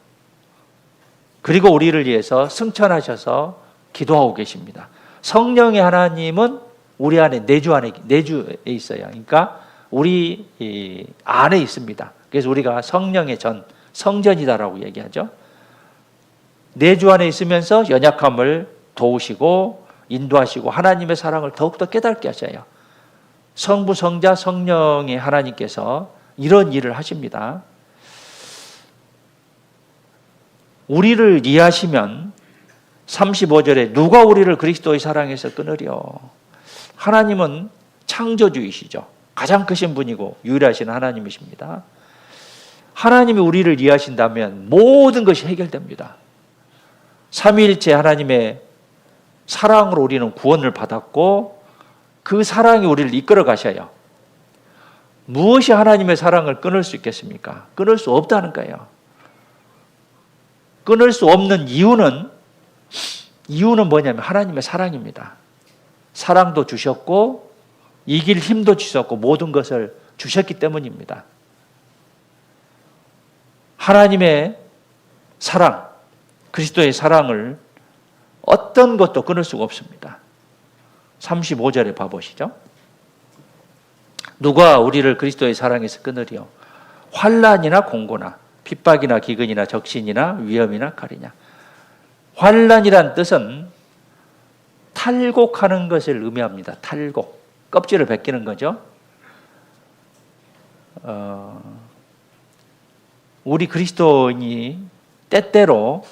그리고 우리를 위해서 승천하셔서 기도하고 계십니다. 성령의 하나님은 우리 안에 내주에 있어요. 그러니까 우리 안에 있습니다. 그래서 우리가 성령의 전, 성전이다라고 얘기하죠. 내주 안에 있으면서 연약함을 도우시고 인도하시고 하나님의 사랑을 더욱더 깨닫게 하셔요. 성부, 성자, 성령의 하나님께서 이런 일을 하십니다. 우리를 이해하시면 35절에 누가 우리를 그리스도의 사랑에서 끊으려. 하나님은 창조주이시죠. 가장 크신 분이고 유일하신 하나님이십니다. 하나님이 우리를 이해하신다면 모든 것이 해결됩니다. 삼위일체 하나님의 사랑으로 우리는 구원을 받았고 그 사랑이 우리를 이끌어 가셔요. 무엇이 하나님의 사랑을 끊을 수 있겠습니까? 끊을 수 없다는 거예요. 끊을 수 없는 이유는 뭐냐면 하나님의 사랑입니다. 사랑도 주셨고 이길 힘도 주셨고 모든 것을 주셨기 때문입니다. 하나님의 사랑, 그리스도의 사랑을 어떤 것도 끊을 수가 없습니다. 35절에 봐보시죠. 누가 우리를 그리스도의 사랑에서 끊으리요? 환난이나 공고나 핍박이나 기근이나 적신이나 위험이나 칼이냐. 환난이란 뜻은 탈곡하는 것을 의미합니다. 탈곡, 껍질을 벗기는 거죠. 우리 그리스도인이 때때로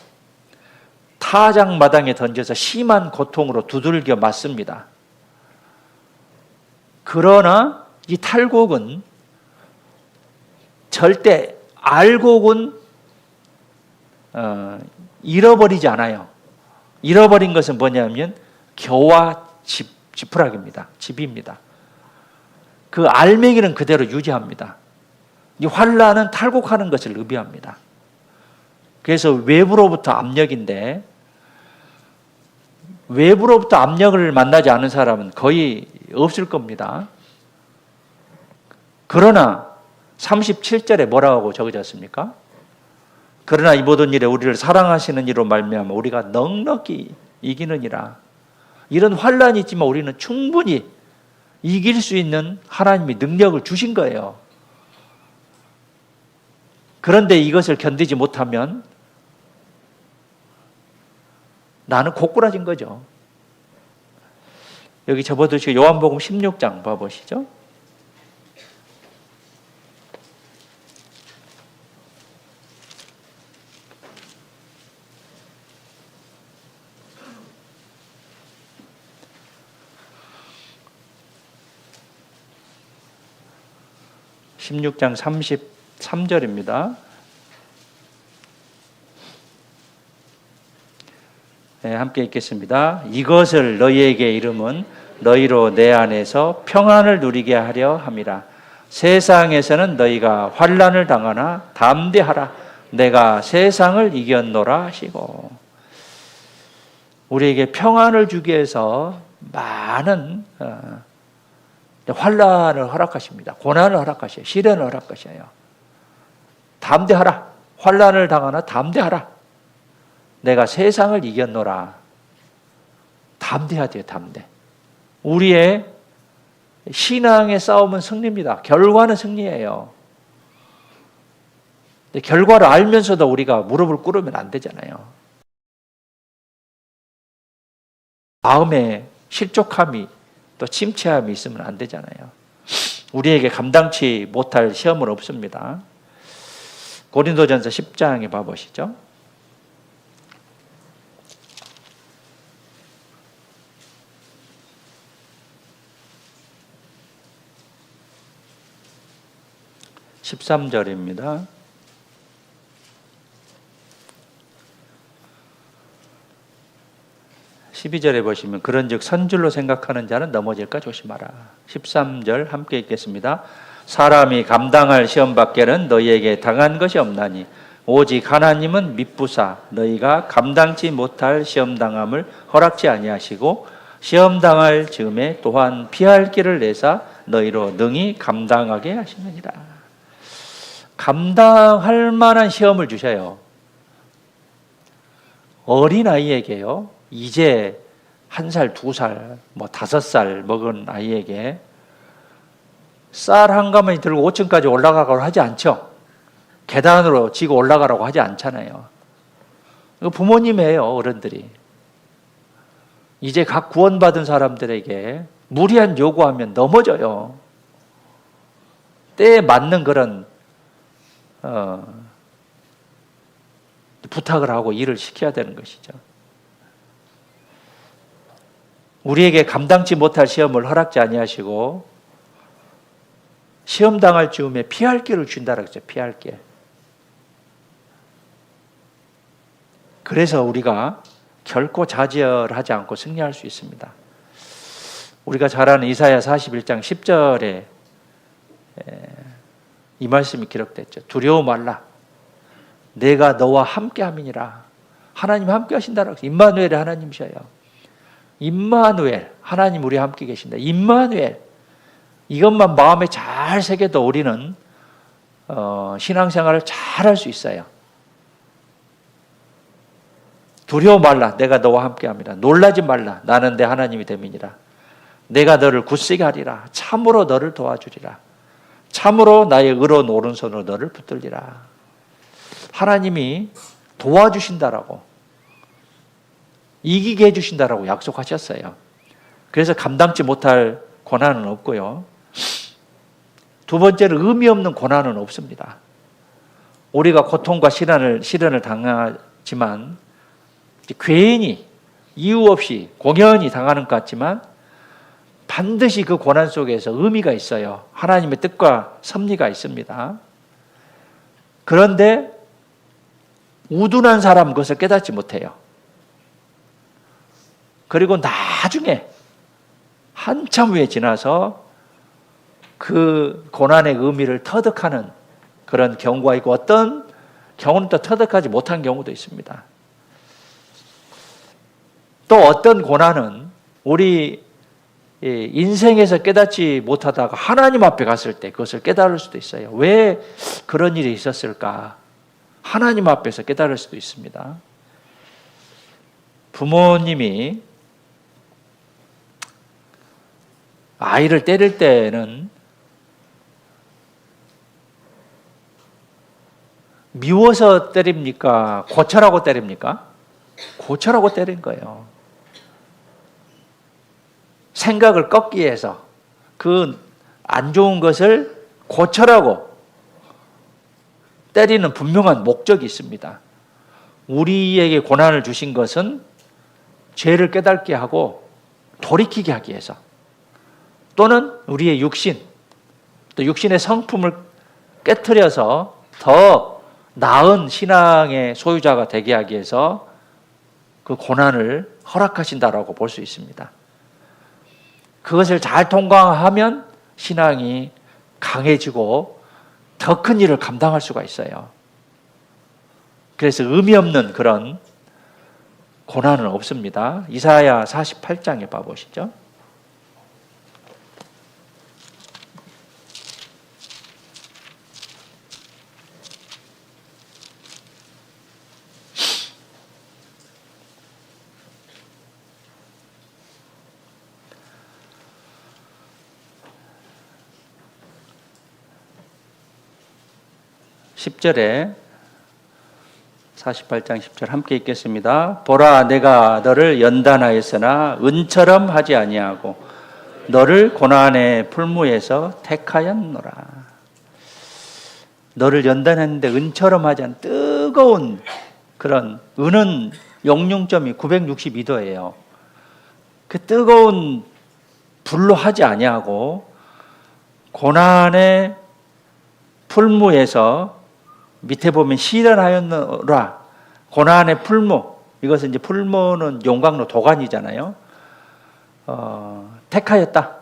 타작마당에 던져서 심한 고통으로 두들겨 맞습니다. 그러나 이 탈곡은 절대 알곡은 잃어버리지 않아요. 잃어버린 것은 뭐냐면 겨와 지푸라기입니다. 집입니다. 그 알맹이는 그대로 유지합니다. 이 환난은 탈곡하는 것을 의미합니다. 그래서 외부로부터 압력인데 외부로부터 압력을 만나지 않은 사람은 거의 없을 겁니다. 그러나 37절에 뭐라고 적어졌습니까? 그러나 이 모든 일에 우리를 사랑하시는 이로 말미암아 우리가 넉넉히 이기느니라. 이런 환난이 있지만 우리는 충분히 이길 수 있는 하나님이 능력을 주신 거예요. 그런데 이것을 견디지 못하면 나는 고꾸라진 거죠. 여기 접어두시고 요한복음 16장 봐보시죠. (16장 33절입니다) 네, 함께 읽겠습니다. 이것을 너희에게 이름은 너희로 내 안에서 평안을 누리게 하려 함이라. 세상에서는 너희가 환난을 당하나 담대하라. 내가 세상을 이겼노라 하시고, 우리에게 평안을 주기 위해서 많은 환난을 허락하십니다. 고난을 허락하셔요. 시련을 허락하셔요. 담대하라. 환난을 당하나 담대하라. 내가 세상을 이겼노라. 담대해야 돼요. 담대. 우리의 신앙의 싸움은 승리입니다. 결과는 승리예요. 근데 결과를 알면서도 우리가 무릎을 꿇으면 안 되잖아요. 마음에 실족함이 또 침체함이 있으면 안 되잖아요. 우리에게 감당치 못할 시험은 없습니다. 고린도전서 10장에 봐보시죠. (13절입니다) 12절에 보시면 그런즉 선줄로 생각하는 자는 넘어질까 조심하라. 13절 함께 읽겠습니다. 사람이 감당할 시험 밖에는 너희에게 당한 것이 없나니 오직 하나님은 미쁘사 너희가 감당치 못할 시험 당함을 허락지 아니하시고 시험 당할 즈음에 또한 피할 길을 내사 너희로 능히 감당하게 하시느니라. 감당할 만한 시험을 주셔요. 어린아이에게요. 이제 1살, 2살, 5살 먹은 아이에게 쌀 한 가마니 들고 5층까지 올라가라고 하지 않죠. 계단으로 지고 올라가라고 하지 않잖아요. 이거 부모님이에요, 어른들이. 이제 각 구원받은 사람들에게 무리한 요구하면 넘어져요. 때에 맞는 그런 부탁을 하고 일을 시켜야 되는 것이죠. 우리에게 감당치 못할 시험을 허락지 아니하시고 시험 당할 즈음에 피할 길을 준다라고 했죠. 피할 길. 그래서 우리가 결코 좌절하지 않고 승리할 수 있습니다. 우리가 잘 아는 이사야 41장 10절에 이 말씀이 기록됐죠. 두려워 말라. 내가 너와 함께함이니라. 하나님 함께 하신다라고 했어요. 임마누엘의 하나님이셔요. 임마누엘, 하나님 우리 함께 계신다. 임마누엘. 이것만 마음에 잘 새겨도 우리는 신앙생활을 잘 할 수 있어요. 두려워 말라. 내가 너와 함께함이라. 놀라지 말라. 나는 내 하나님이 됨이니라. 내가 너를 굳세게 하리라. 참으로 너를 도와주리라. 참으로 나의 의로운 오른손으로 너를 붙들리라. 하나님이 도와주신다라고, 이기게 해주신다라고 약속하셨어요. 그래서 감당치 못할 고난은 없고요. 두 번째는 의미 없는 고난은 없습니다. 우리가 고통과 시련을 당하지만 괜히 이유 없이 공연히 당하는 것 같지만 반드시 그 고난 속에서 의미가 있어요. 하나님의 뜻과 섭리가 있습니다. 그런데 우둔한 사람은 그것을 깨닫지 못해요. 그리고 나중에 한참 후에 지나서 그 고난의 의미를 터득하는 그런 경우가 있고, 어떤 경우는 또 터득하지 못한 경우도 있습니다. 또 어떤 고난은 우리 인생에서 깨닫지 못하다가 하나님 앞에 갔을 때 그것을 깨달을 수도 있어요. 왜 그런 일이 있었을까? 하나님 앞에서 깨달을 수도 있습니다. 부모님이 아이를 때릴 때는 미워서 때립니까? 고쳐라고 때립니까? 고쳐라고 때린 거예요. 생각을 꺾기 위해서 그 안 좋은 것을 고쳐라고 때리는 분명한 목적이 있습니다. 우리에게 고난을 주신 것은 죄를 깨닫게 하고 돌이키게 하기 위해서, 또는 우리의 육신, 또 육신의 성품을 깨트려서 더 나은 신앙의 소유자가 되게 하기 위해서 그 고난을 허락하신다라고 볼 수 있습니다. 그것을 잘 통과하면 신앙이 강해지고 더 큰 일을 감당할 수가 있어요. 그래서 의미 없는 그런 고난은 없습니다. 이사야 48장에 봐보시죠. (10절에) 48장 10절 함께 읽겠습니다. 보라, 내가 너를 연단하였으나 은처럼 하지 아니하고 너를 고난의 풀무에서 택하였노라. 너를 연단했는데 은처럼 하지 않은 뜨거운 그런, 은은 용융점이 962도예요. 그 뜨거운 불로 하지 아니하고 고난의 풀무에서, 밑에 보면 시련하였노라. 고난의 풀무, 이것은 이제 풀무는 용광로 도관이잖아요. 택하였다,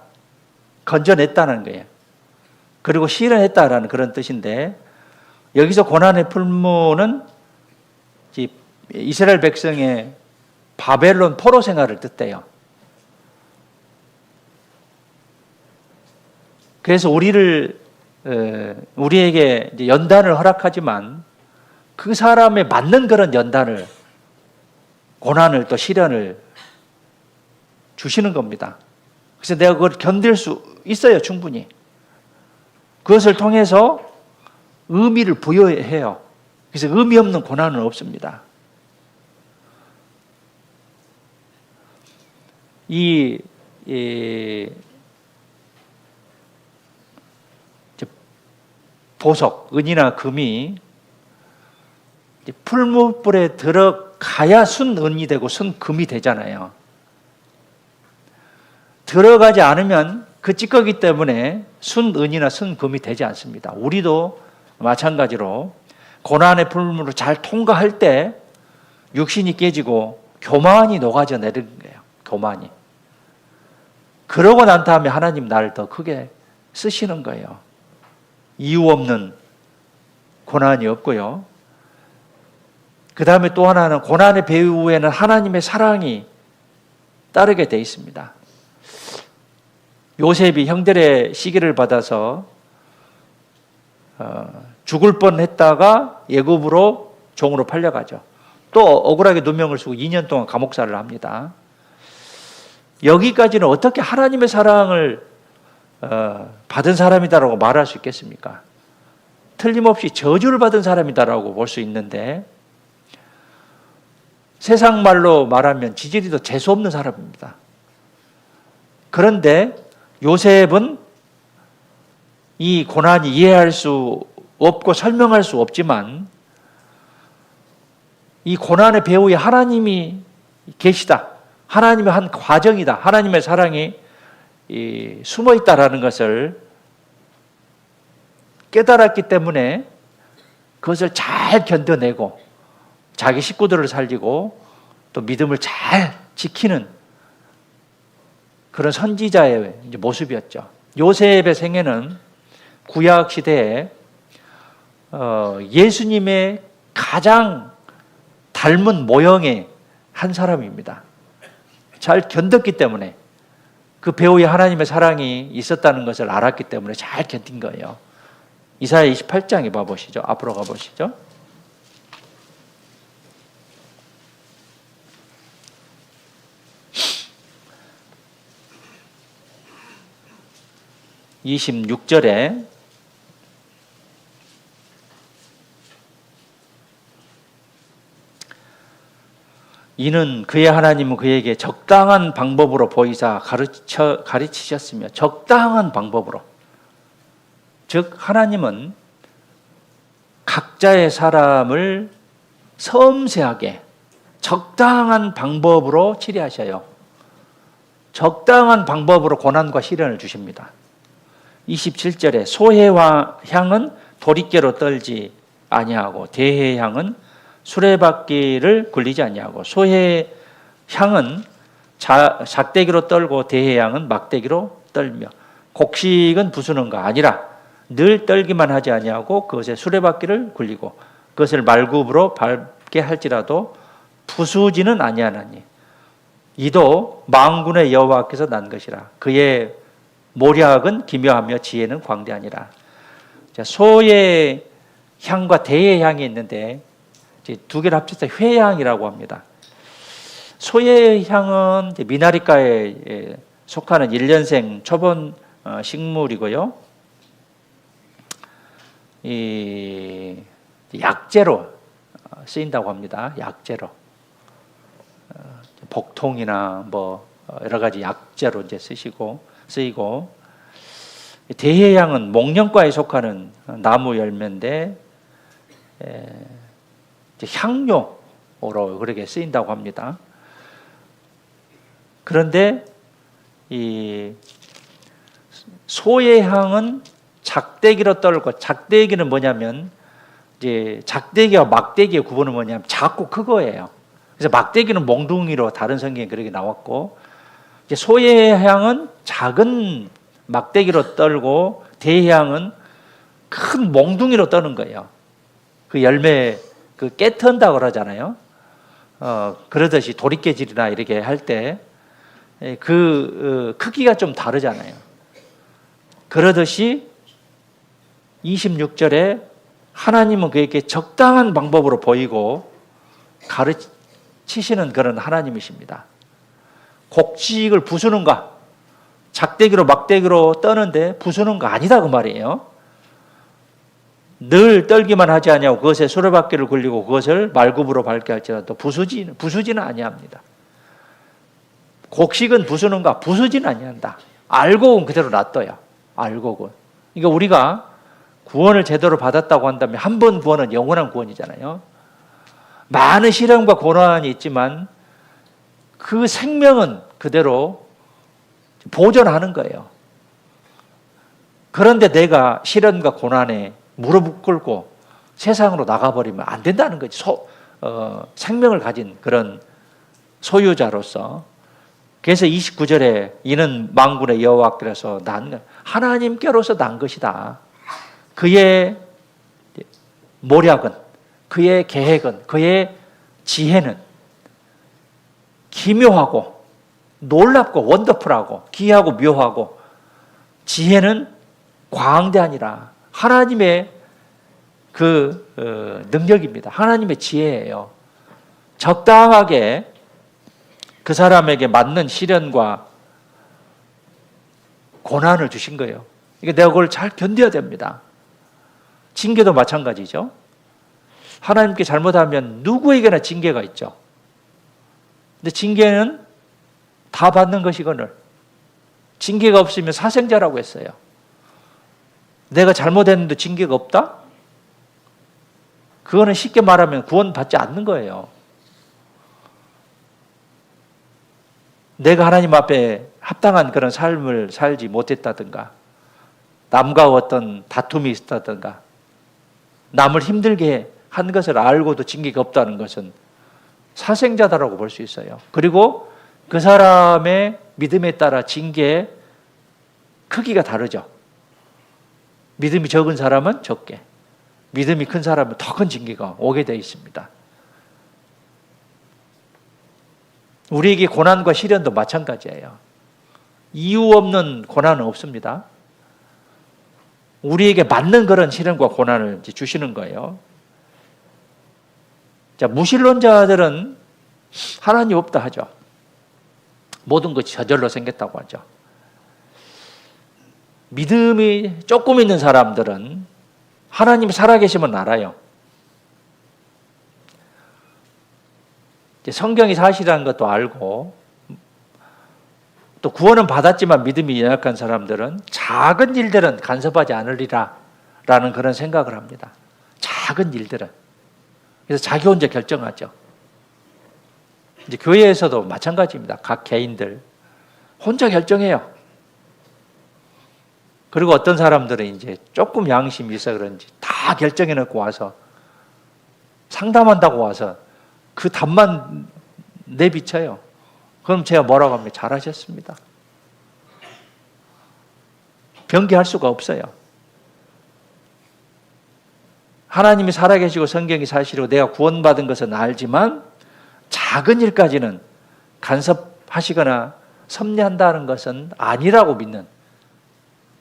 건져냈다는 거예요. 그리고 시련했다라는 그런 뜻인데, 여기서 고난의 풀무는 이스라엘 백성의 바벨론 포로 생활을 뜻해요. 그래서 우리에게 이제 연단을 허락하지만 그 사람에 맞는 그런 연단을, 고난을, 또 시련을 주시는 겁니다. 그래서 내가 그걸 견딜 수 있어요, 충분히. 그것을 통해서 의미를 부여해요. 그래서 의미 없는 고난은 없습니다. 이 보석, 은이나 금이 풀무불에 들어가야 순은이 되고 순금이 되잖아요. 들어가지 않으면 그 찌꺼기 때문에 순은이나 순금이 되지 않습니다. 우리도 마찬가지로 고난의 풀무를 잘 통과할 때 육신이 깨지고 교만이 녹아져 내리는 거예요. 교만이. 그러고 난 다음에 하나님 나를 더 크게 쓰시는 거예요. 이유 없는 고난이 없고요. 그 다음에 또 하나는 고난의 배후에는 하나님의 사랑이 따르게 돼 있습니다. 요셉이 형들의 시기를 받아서 죽을 뻔했다가 애굽으로 종으로 팔려가죠. 또 억울하게 누명을 쓰고 2년 동안 감옥살이를 합니다. 여기까지는 어떻게 하나님의 사랑을 받은 사람이다라고 말할 수 있겠습니까? 틀림없이 저주를 받은 사람이다라고 볼 수 있는데, 세상 말로 말하면 지지리도 재수없는 사람입니다. 그런데 요셉은 이 고난이 이해할 수 없고 설명할 수 없지만 이 고난의 배후에 하나님이 계시다. 하나님의 한 과정이다. 하나님의 사랑이 숨어 있다라는 것을 깨달았기 때문에 그것을 잘 견뎌내고 자기 식구들을 살리고 또 믿음을 잘 지키는 그런 선지자의 모습이었죠. 요셉의 생애는 구약 시대에 예수님의 가장 닮은 모형의 한 사람입니다. 잘 견뎠기 때문에 그 배후에 하나님의 사랑이 있었다는 것을 알았기 때문에 잘 견딘 거예요. 이사야 28장에 봐보시죠. 앞으로 가보시죠. (26절에) 이는 그의 하나님은 그에게 적당한 방법으로 보이사 가르치셨으며, 적당한 방법으로, 즉 하나님은 각자의 사람을 섬세하게 적당한 방법으로 치료하셔요. 적당한 방법으로 고난과 시련을 주십니다. 27절에 소의 향은 도리깨로 떨지 아니하고 대의 향은 수레바퀴를 굴리지 아니하고, 소의 향은 작대기로 떨고 대의 향은 막대기로 떨며, 곡식은 부수는가 아니라 늘 떨기만 하지 아니하고 그것에 수레바퀴를 굴리고 그것을 말굽으로 밟게 할지라도 부수지는 아니하나니 이도 만군의 여호와께서 난 것이라. 그의 모략은 기묘하며 지혜는 광대하니라. 소의 향과 대의 향이 있는데 두 개를 합쳐서 회향이라고 합니다. 소의 향은 미나리과에 속하는 1년생 초본 식물이고요. 이 약재로 쓰인다고 합니다. 약재로. 복통이나 뭐 여러 가지 약재로 이제 쓰이고, 대해향은 목련과에 속하는 나무 열매인데 향료로 그렇게 쓰인다고 합니다. 그런데 이 소의 향은 작대기로 떨고, 작대기는 뭐냐면 이제 작대기와 막대기의 구분은 뭐냐면 작고 크거예요. 그래서 막대기는 몽둥이로 다른 성경에 그렇게 나왔고, 이제 소의 향은 작은 막대기로 떨고 대의 향은 큰 몽둥이로 떠는 거예요. 그 열매 그 깨턴다고 그러잖아요. 그러듯이 도리깨질이나 이렇게 할 때 그 크기가 좀 다르잖아요. 그러듯이 26절에 하나님은 그에게 적당한 방법으로 보이고 가르치시는 그런 하나님이십니다. 곡식을 부수는가, 작대기로 막대기로 떠는데 부수는 거 아니다 그 말이에요. 늘 떨기만 하지 아니하고 그것에 수레바퀴를 굴리고 그것을 말굽으로 밟게 할지라도 부수지는 아니합니다. 곡식은 부수는가? 부수지는 아니한다. 알곡은 그대로 놔둬요. 알곡은. 그러니까 우리가 구원을 제대로 받았다고 한다면 한 번 구원은 영원한 구원이잖아요. 많은 시련과 고난이 있지만 그 생명은 그대로 보존하는 거예요. 그런데 내가 시련과 고난에 무릎 꿇고 세상으로 나가버리면 안 된다는 거지. 생명을 가진 그런 소유자로서. 그래서 29절에 이는 만군의 여호와께서 하나님께로서 난 것이다. 그의 모략은, 그의 계획은, 그의 지혜는 기묘하고 놀랍고 원더풀하고 기이하고 묘하고 지혜는 광대하니라. 하나님의 그 능력입니다. 하나님의 지혜예요. 적당하게 그 사람에게 맞는 시련과 고난을 주신 거예요. 그러니까 내가 그걸 잘 견뎌야 됩니다. 징계도 마찬가지죠. 하나님께 잘못하면 누구에게나 징계가 있죠. 근데 징계는 다 받는 것이거늘 징계가 없으면 사생자라고 했어요. 내가 잘못했는데 징계가 없다? 그거는 쉽게 말하면 구원받지 않는 거예요. 내가 하나님 앞에 합당한 그런 삶을 살지 못했다든가, 남과 어떤 다툼이 있었다든가, 남을 힘들게 한 것을 알고도 징계가 없다는 것은 사생자다라고 볼 수 있어요. 그리고 그 사람의 믿음에 따라 징계의 크기가 다르죠. 믿음이 적은 사람은 적게, 믿음이 큰 사람은 더 큰 징계가 오게 되어 있습니다. 우리에게 고난과 시련도 마찬가지예요. 이유 없는 고난은 없습니다. 우리에게 맞는 그런 시련과 고난을 주시는 거예요. 자, 무신론자들은 하나님 없다 하죠. 모든 것이 저절로 생겼다고 하죠. 믿음이 조금 있는 사람들은 하나님이 살아계시면 알아요. 성경이 사실이라는 것도 알고, 또 구원은 받았지만 믿음이 연약한 사람들은 작은 일들은 간섭하지 않으리라 라는 그런 생각을 합니다. 작은 일들은. 그래서 자기 혼자 결정하죠. 이제 교회에서도 마찬가지입니다. 각 개인들 혼자 결정해요. 그리고 어떤 사람들은 이제 조금 양심이 있어 그런지 다 결정해 놓고 와서 상담한다고 와서 그 답만 내비쳐요. 그럼 제가 뭐라고 하면 잘하셨습니다. 변개할 수가 없어요. 하나님이 살아계시고 성경이 사실이고 내가 구원받은 것은 알지만 작은 일까지는 간섭하시거나 섭리한다는 것은 아니라고 믿는,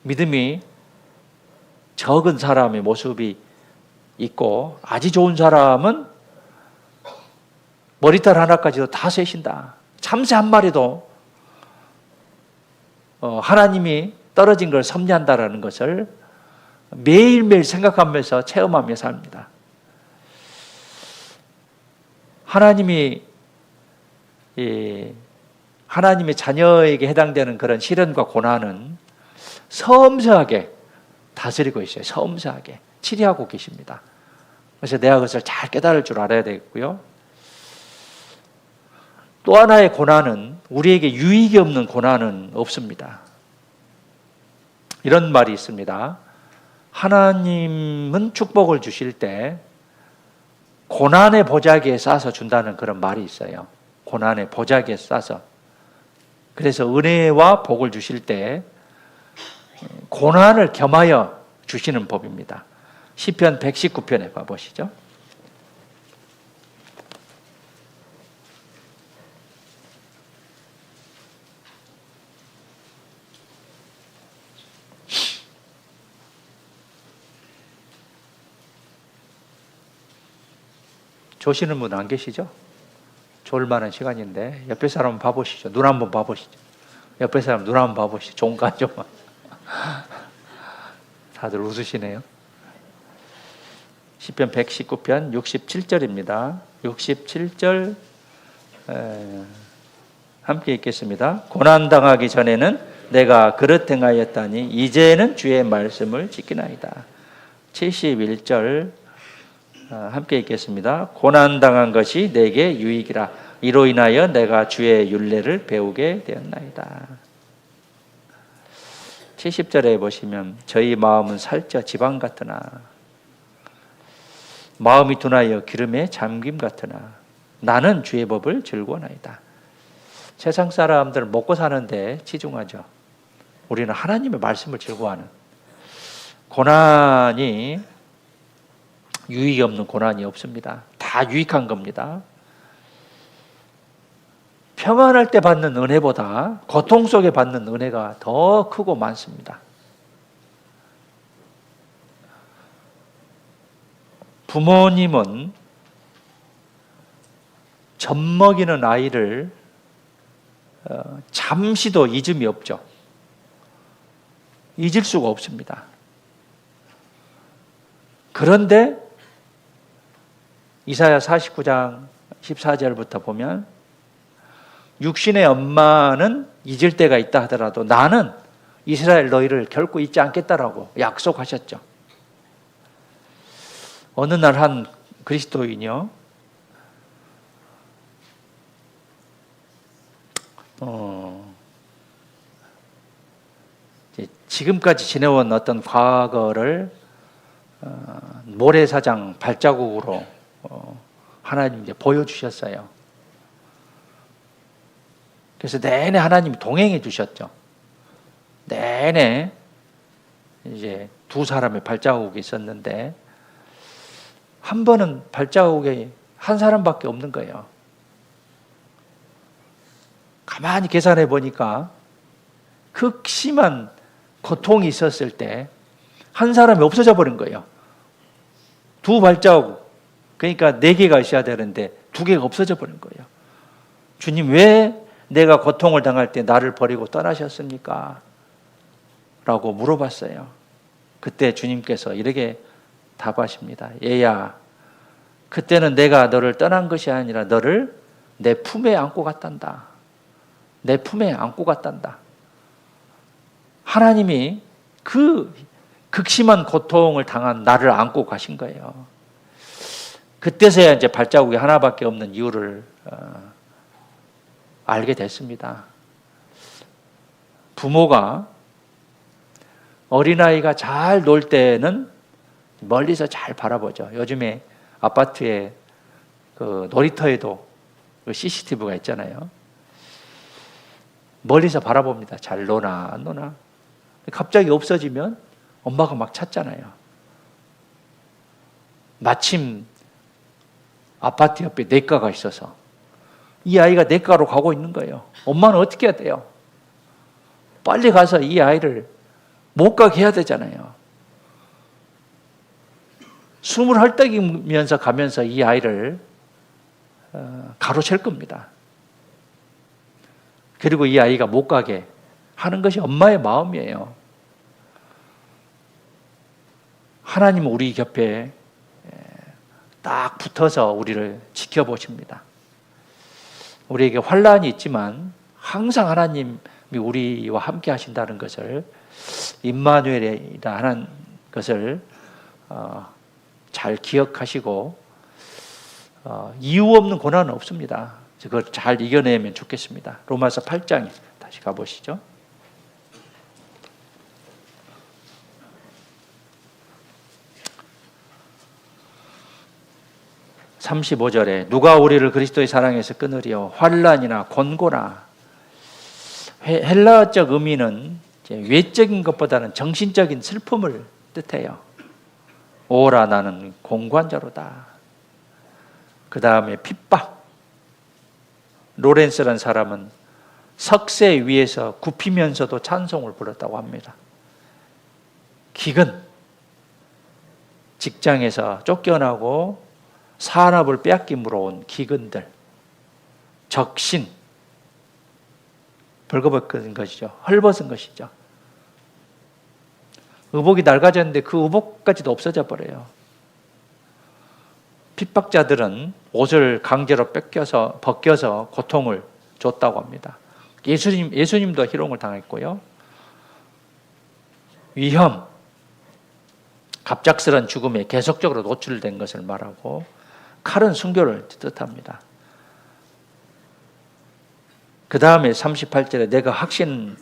믿음이 적은 사람의 모습이 있고, 아주 좋은 사람은 머리털 하나까지도 다 세신다. 참새 한 마리도 하나님이 떨어진 걸 섭리한다라는 것을 매일매일 생각하면서 체험하며 삽니다. 하나님의 자녀에게 해당되는 그런 시련과 고난은 섬세하게 다스리고 있어요. 섬세하게 치리하고 계십니다. 그래서 내가 그것을 잘 깨달을 줄 알아야 되겠고요. 또 하나의 고난은, 우리에게 유익이 없는 고난은 없습니다. 이런 말이 있습니다. 하나님은 축복을 주실 때 고난의 보자기에 싸서 준다는 그런 말이 있어요. 고난의 보자기에 싸서. 그래서 은혜와 복을 주실 때 고난을 겸하여 주시는 법입니다. 시편 119편에 봐보시죠. 조시는 분 안 계시죠? 졸 만한 시간인데 옆에 사람 봐보시죠. 눈 한번 봐보시죠. 옆에 사람 눈 한번 봐보시죠. 좋은 거 좀. 다들 웃으시네요. 시편 119편 67절입니다. 67절 함께 읽겠습니다. 고난당하기 전에는 내가 그릇 행하였다니 이제는 주의 말씀을 지키나이다. 71절 함께 읽겠습니다. 고난당한 것이 내게 유익이라 이로 인하여 내가 주의 율례를 배우게 되었나이다. 70절에 보시면 저희 마음은 살쪄 지방 같으나 마음이 둔하여 기름에 잠김 같으나 나는 주의 법을 즐거워하나이다. 세상 사람들 먹고 사는데 치중하죠. 우리는 하나님의 말씀을 즐거워하는. 고난이 유익이 없는 고난이 없습니다. 다 유익한 겁니다. 평안할 때 받는 은혜보다 고통 속에 받는 은혜가 더 크고 많습니다. 부모님은 젖 먹이는 아이를 잠시도 잊음이 없죠. 잊을 수가 없습니다. 그런데 이사야 49장 14절부터 보면 육신의 엄마는 잊을 때가 있다 하더라도 나는 이스라엘 너희를 결코 잊지 않겠다라고 약속하셨죠. 어느 날 한 그리스도인이요, 지금까지 지내온 어떤 과거를 모래사장 발자국으로 하나님 이제 보여주셨어요. 그래서 내내 하나님이 동행해 주셨죠. 내내 이제 두 사람의 발자국이 있었는데 한 번은 발자국에 한 사람밖에 없는 거예요. 가만히 계산해 보니까 극심한 고통이 있었을 때 한 사람이 없어져 버린 거예요. 두 발자국, 그러니까 4개가 있어야 되는데 2개가 없어져 버린 거예요. 주님, 왜 내가 고통을 당할 때 나를 버리고 떠나셨습니까? 라고 물어봤어요. 그때 주님께서 이렇게 답하십니다. 얘야, 그때는 내가 너를 떠난 것이 아니라 너를 내 품에 안고 갔단다. 내 품에 안고 갔단다. 하나님이 그 극심한 고통을 당한 나를 안고 가신 거예요. 그때서야 이제 발자국이 하나밖에 없는 이유를 알게 됐습니다. 부모가 어린아이가 잘 놀 때는 멀리서 잘 바라보죠. 요즘에 아파트에 그 놀이터에도 그 CCTV가 있잖아요. 멀리서 바라봅니다. 잘 노나 안 노나. 갑자기 없어지면 엄마가 막 찾잖아요. 마침 아파트 옆에 내과가 있어서 이 아이가 내과로 가고 있는 거예요. 엄마는 어떻게 해야 돼요? 빨리 가서 이 아이를 못 가게 해야 되잖아요. 숨을 헐떡이면서 가면서 이 아이를 가로챌 겁니다. 그리고 이 아이가 못 가게 하는 것이 엄마의 마음이에요. 하나님은 우리 곁에 딱 붙어서 우리를 지켜보십니다. 우리에게 환난이 있지만 항상 하나님이 우리와 함께 하신다는 것을, 임마누엘이라 하는 것을 잘 기억하시고 이유 없는 고난은 없습니다. 그걸 잘 이겨내면 좋겠습니다. 로마서 8장에 다시 가보시죠. 35절에 누가 우리를 그리스도의 사랑에서 끊으리요? 환난이나 곤고나. 헬라어적 의미는 외적인 것보다는 정신적인 슬픔을 뜻해요. 오라 나는 공관자로다. 그 다음에 핍박. 로렌스라는 사람은 석쇠 위에서 굽히면서도 찬송을 불렀다고 합니다. 기근. 직장에서 쫓겨나고 산업을 빼앗김으로 온 기근들. 적신. 벌거벗은 것이죠. 헐벗은 것이죠. 의복이 낡아졌는데 그 의복까지도 없어져 버려요. 핍박자들은 옷을 강제로 벗겨서 고통을 줬다고 합니다. 예수님도 희롱을 당했고요. 위험, 갑작스런 죽음에 계속적으로 노출된 것을 말하고, 칼은 순교를 뜻합니다. 그 다음에 38절에 내가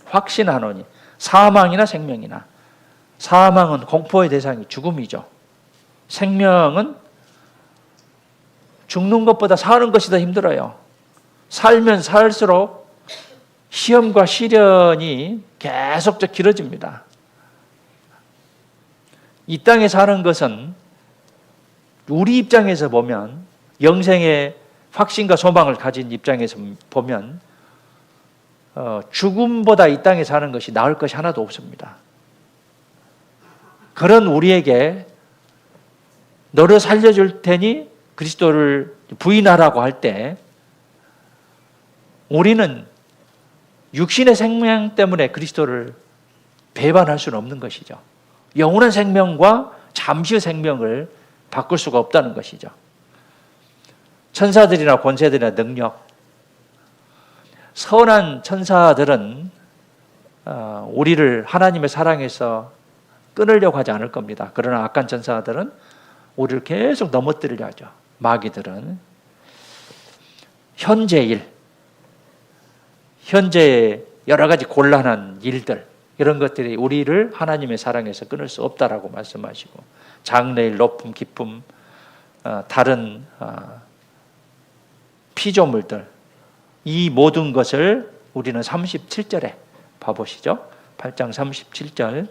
확신하노니, 사망이나 생명이나, 사망은 공포의 대상이 죽음이죠. 생명은 죽는 것보다 사는 것이 더 힘들어요. 살면 살수록 시험과 시련이 계속적 길어집니다. 이 땅에 사는 것은 우리 입장에서 보면, 영생의 확신과 소망을 가진 입장에서 보면 죽음보다 이 땅에 사는 것이 나을 것이 하나도 없습니다. 그런 우리에게 너를 살려줄 테니 그리스도를 부인하라고 할 때, 우리는 육신의 생명 때문에 그리스도를 배반할 수는 없는 것이죠. 영원한 생명과 잠시의 생명을 바꿀 수가 없다는 것이죠. 천사들이나 권세들이나 능력, 선한 천사들은 우리를 하나님의 사랑에서 끊으려고 하지 않을 겁니다. 그러나 악한 천사들은 우리를 계속 넘어뜨리려 하죠. 마귀들은. 현재의 여러 가지 곤란한 일들, 이런 것들이 우리를 하나님의 사랑에서 끊을 수 없다라고 말씀하시고, 장래일, 높음, 기쁨, 다른 피조물들, 이 모든 것을 우리는 37절에 봐보시죠. 8장 37절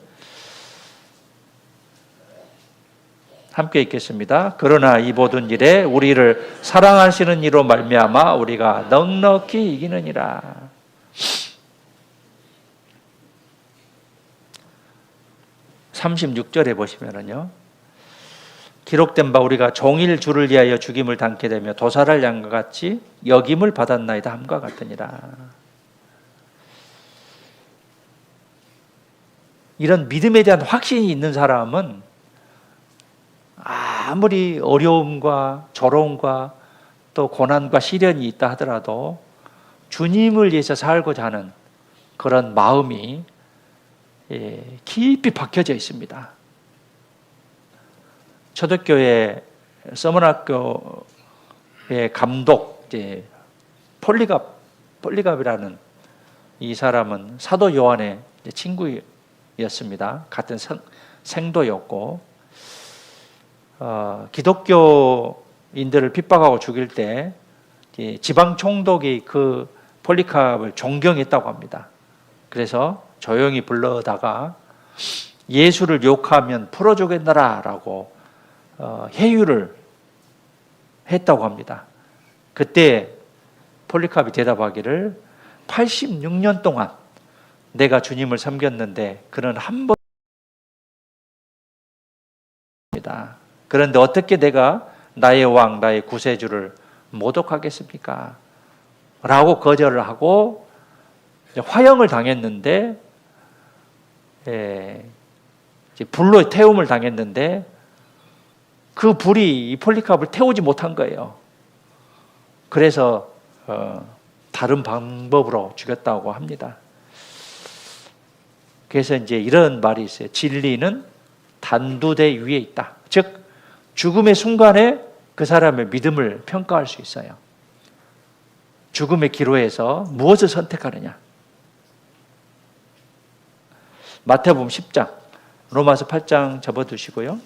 함께 읽겠습니다. 그러나 이 모든 일에 우리를 사랑하시는 이로 말미암아 우리가 넉넉히 이기느니라. 36절에 보시면은요, 기록된 바 우리가 종일 주를 위하여 죽임을 당케 되며 도살할 양과 같이 여김을 받았나이다 함과 같으니라. 이런 믿음에 대한 확신이 있는 사람은 아무리 어려움과 조롱과 또 고난과 시련이 있다 하더라도 주님을 위해서 살고자 하는 그런 마음이 깊이 박혀져 있습니다. 초대교회 서문학교의 감독 폴리갑이라는 이 사람은 사도 요한의 친구였습니다. 같은 생도였고, 기독교인들을 핍박하고 죽일 때 지방 총독이 그 폴리갑을 존경했다고 합니다. 그래서 조용히 불러다가 예수를 욕하면 풀어주겠노라라고 해유를 했다고 합니다. 그때 폴리캅이 대답하기를 86년 동안 내가 주님을 섬겼는데 그는 한 번입니다. 그런데 어떻게 내가 나의 왕, 나의 구세주를 모독하겠습니까? 라고 거절을 하고 화형을 당했는데, 불로 태움을 당했는데 그 불이 이 폴리캅을 태우지 못한 거예요. 그래서 다른 방법으로 죽였다고 합니다. 그래서 이제 이런 말이 있어요. 진리는 단두대 위에 있다. 즉 죽음의 순간에 그 사람의 믿음을 평가할 수 있어요. 죽음의 기로에서 무엇을 선택하느냐. 마태복음 10장, 로마서 8장 접어두시고요.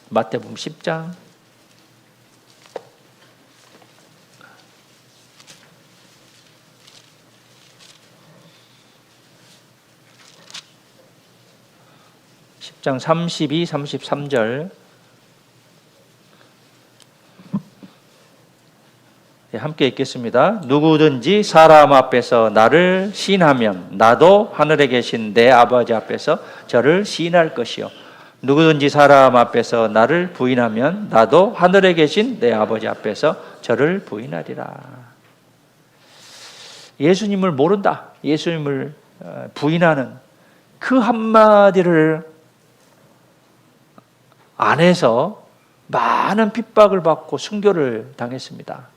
마태복음 10장 32, 33절 함께 읽겠습니다. 누구든지 사람 앞에서 나를 시인하면 나도 하늘에 계신 내 아버지 앞에서 저를 시인할 것이요. 누구든지 사람 앞에서 나를 부인하면 나도 하늘에 계신 내 아버지 앞에서 저를 부인하리라. 예수님을 모른다. 예수님을 부인하는 그 한마디를 안에서 많은 핍박을 받고 순교를 당했습니다.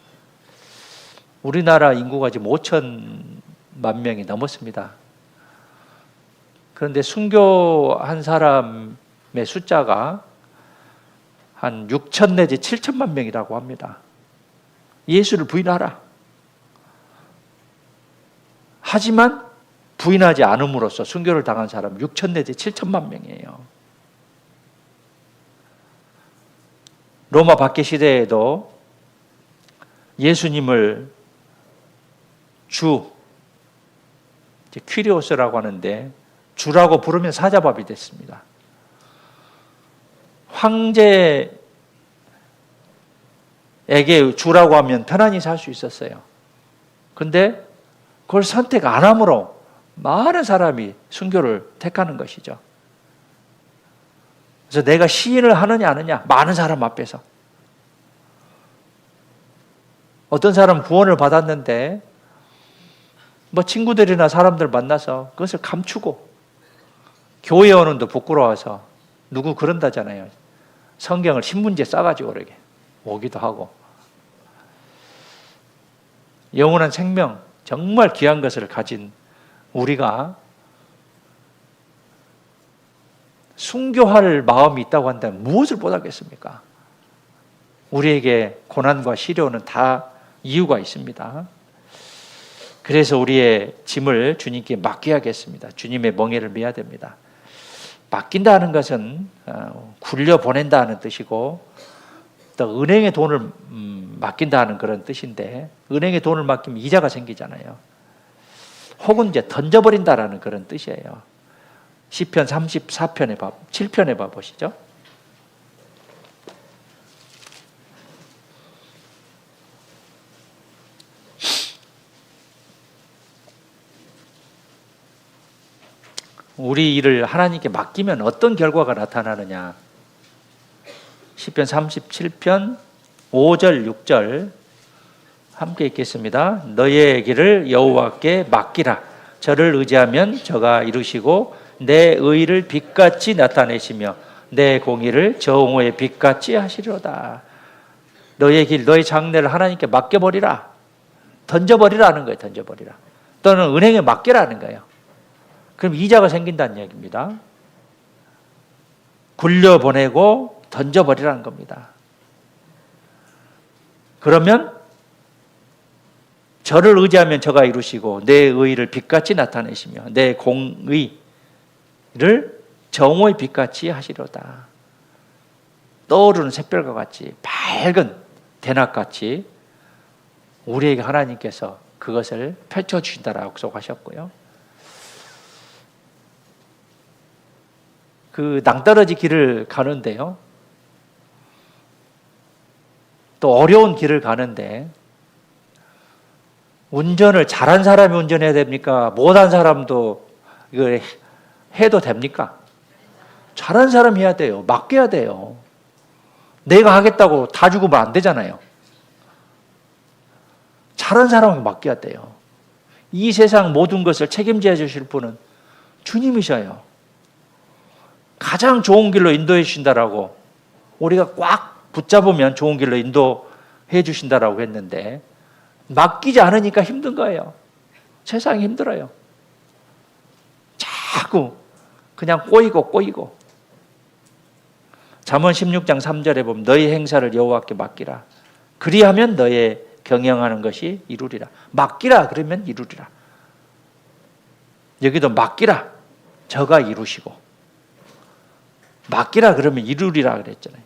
우리나라 인구가 지금 5천만 명이 넘었습니다. 그런데 순교한 사람의 숫자가 한 6천 내지 7천만 명이라고 합니다. 예수를 부인하라. 하지만 부인하지 않음으로써 순교를 당한 사람 6천 내지 7천만 명이에요. 로마 박해 시대에도 예수님을 주, 퀴리오스라고 하는데 주라고 부르면 사자밥이 됐습니다. 황제에게 주라고 하면 편안히 살 수 있었어요. 그런데 그걸 선택 안 함으로 많은 사람이 순교를 택하는 것이죠. 그래서 내가 시인을 하느냐 안 하느냐, 많은 사람 앞에서. 어떤 사람은 구원을 받았는데 뭐 친구들이나 사람들 만나서 그것을 감추고 교회 오는 데 부끄러워서 누구 그런다잖아요. 성경을 신문지에 싸가지고 그러게 오기도 하고. 영원한 생명, 정말 귀한 것을 가진 우리가 순교할 마음이 있다고 한다면 무엇을 못하겠습니까? 우리에게 고난과 시련은 다 이유가 있습니다. 그래서 우리의 짐을 주님께 맡겨야겠습니다. 주님의 멍에를 메야 됩니다. 맡긴다는 것은 굴려보낸다는 뜻이고 또 은행에 돈을 맡긴다는 그런 뜻인데 은행에 돈을 맡기면 이자가 생기잖아요. 혹은 이제 던져버린다라는 그런 뜻이에요. 시편 34편에 7편에 봐보시죠. 우리 일을 하나님께 맡기면 어떤 결과가 나타나느냐. 시편 37편 5절 6절 함께 읽겠습니다. 너의 길을 여호와께 맡기라. 저를 의지하면 저가 이루시고 내 의를 빛같이 나타내시며 내 공의를 정오의 빛같이 하시리로다. 너의 길, 너의 장래를 하나님께 맡겨버리라. 던져버리라는 거예요. 던져버리라. 또는 은행에 맡기라는 거예요. 그럼 이자가 생긴다는 얘기입니다. 굴려보내고 던져버리라는 겁니다. 그러면 저를 의지하면 저가 이루시고 내 의를 빛같이 나타내시며 내 공의를 정오의 빛같이 하시로다. 떠오르는 샛별과 같이 밝은 대낮같이 우리에게 하나님께서 그것을 펼쳐주신다라고 약속하셨고요. 그 낭떠러지 길을 가는데요. 또 어려운 길을 가는데 운전을 잘한 사람이 운전해야 됩니까? 못한 사람도 이거 해도 됩니까? 잘한 사람이 해야 돼요. 맡겨야 돼요. 내가 하겠다고 다 죽으면 안 되잖아요. 잘한 사람에게 맡겨야 돼요. 이 세상 모든 것을 책임져 주실 분은 주님이셔요. 가장 좋은 길로 인도해 주신다라고 우리가 꽉 붙잡으면 좋은 길로 인도해 주신다라고 했는데 맡기지 않으니까 힘든 거예요. 세상이 힘들어요. 자꾸 그냥 꼬이고 잠언 16장 3절에 보면 너희 행사를 여호와께 맡기라. 그리하면 너의 경영하는 것이 이루리라. 맡기라 그러면 이루리라. 여기도 맡기라. 저가 이루시고 맡기라 그러면 이루리라 그랬잖아요.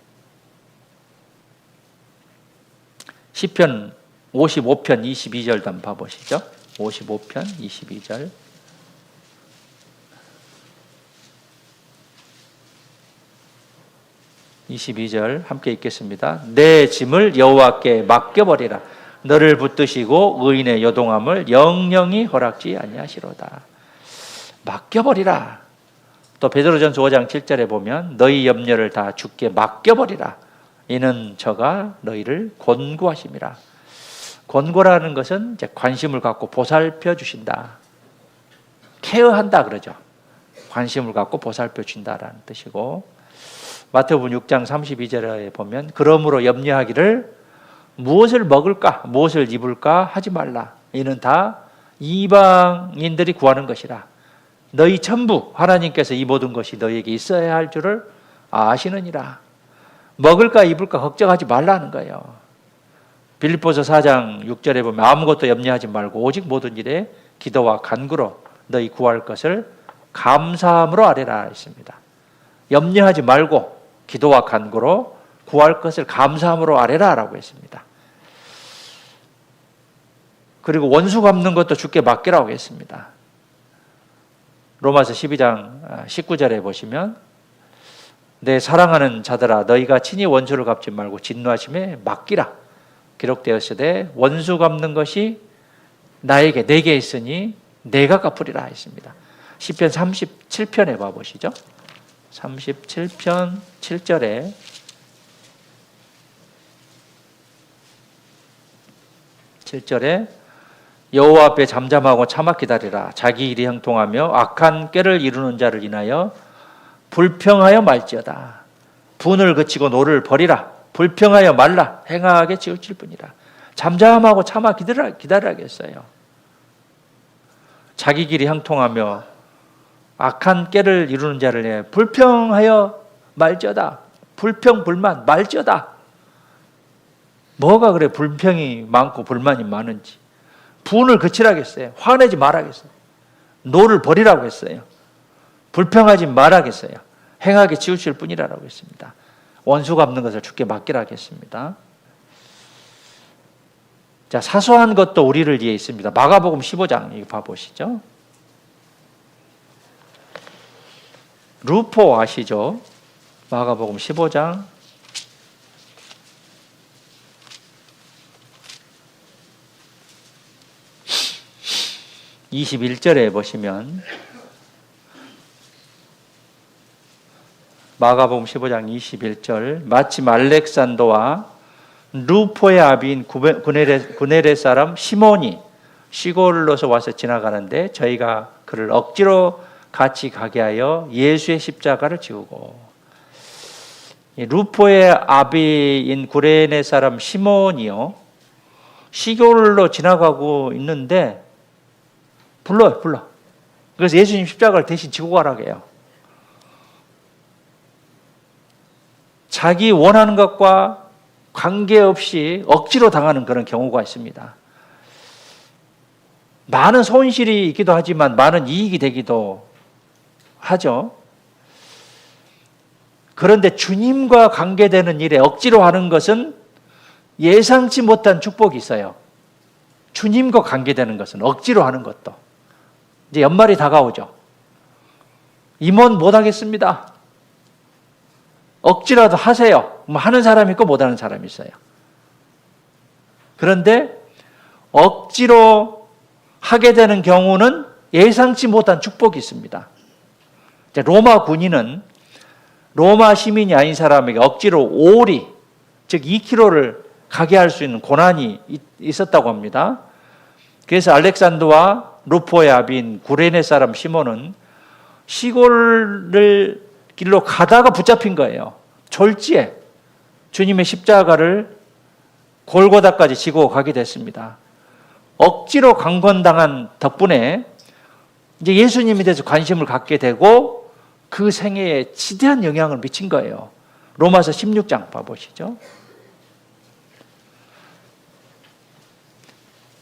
시편 55편 22절도 한번 봐보시죠. 55편 22절. 함께 읽겠습니다. 내 짐을 여호와께 맡겨버리라. 너를 붙드시고 의인의 요동함을 영영히 허락지 아니하시로다. 맡겨버리라. 또 베드로전서 5장 7절에 보면 너희 염려를 다 주께 맡겨버리라. 이는 저가 너희를 권고하심이라. 권고라는 것은 이제 관심을 갖고 보살펴 주신다. 케어한다 그러죠. 관심을 갖고 보살펴 준다라는 뜻이고 마태복음 6장 32절에 보면 그러므로 염려하기를 무엇을 먹을까 무엇을 입을까 하지 말라. 이는 다 이방인들이 구하는 것이라. 너희 전부 하나님께서 이 모든 것이 너희에게 있어야 할 줄을 아시느니라. 먹을까 입을까 걱정하지 말라는 거예요. 빌립보서 4장 6절에 보면 아무것도 염려하지 말고 오직 모든 일에 기도와 간구로 너희 구할 것을 감사함으로 아뢰라 했습니다. 염려하지 말고 기도와 간구로 구할 것을 감사함으로 아뢰라 라고 했습니다. 그리고 원수 갚는 것도 주께 맡기라고 했습니다. 로마서 12장 19절에 보시면 내 사랑하는 자들아 너희가 친히 원수를 갚지 말고 진노하심에 맡기라. 기록되었으되 원수 갚는 것이 나에게 내게 있으니 내가 갚으리라 했습니다. 시편 37편에 봐보시죠. 37편 7절에 여호와 앞에 잠잠하고 참아 기다리라. 자기 일이 형통하며 악한 꾀를 이루는 자를 인하여 불평하여 말지어다. 분을 그치고 노를 버리라. 불평하여 말라. 행하게 치우칠 뿐이라. 잠잠하고 참아 기다리라겠어요. 자기 길이 형통하며 악한 꾀를 이루는 자를 인하여 불평하여 말지어다. 불평 불만 말지어다. 뭐가 그래 불평이 많고 불만이 많은지. 분을 그치라겠어요. 화내지 말라겠어요. 노를 버리라고 했어요. 불평하지 말라겠어요. 행하게 치우칠 뿐이라고 했습니다. 원수 갚는 것을 주께 맡기라고 했습니다. 자, 사소한 것도 우리를 위해 있습니다. 마가복음 15장 이거 봐보시죠. 루포 아시죠? 마가복음 15장 21절에 보시면 마가복음 15장 21절 마침 알렉산더와 루포의 아비인 구네레 사람 시몬이 시골로서 와서 지나가는데 저희가 그를 억지로 같이 가게 하여 예수의 십자가를 지우고 루포의 아비인 구레네 사람 시몬이요 시골로 지나가고 있는데 불러. 그래서 예수님 십자가를 대신 지고 가라고 해요. 자기 원하는 것과 관계없이 억지로 당하는 그런 경우가 있습니다. 많은 손실이 있기도 하지만 많은 이익이 되기도 하죠. 그런데 주님과 관계되는 일에 억지로 하는 것은 예상치 못한 축복이 있어요. 주님과 관계되는 것은 억지로 하는 것도. 이제 연말이 다가오죠. 임원 못하겠습니다. 억지라도 하세요. 하는 사람이 있고 못하는 사람이 있어요. 그런데 억지로 하게 되는 경우는 예상치 못한 축복이 있습니다. 로마 군인은 로마 시민이 아닌 사람에게 억지로 오리, 즉 2km를 가게 할 수 있는 고난이 있었다고 합니다. 그래서 알렉산더와 루포의 아비인 구레네 사람 시몬은 시골을 길로 가다가 붙잡힌 거예요. 졸지에 주님의 십자가를 골고다까지 지고 가게 됐습니다. 억지로 강권당한 덕분에 이제 예수님에 대해서 관심을 갖게 되고 그 생애에 지대한 영향을 미친 거예요. 로마서 16장 봐보시죠.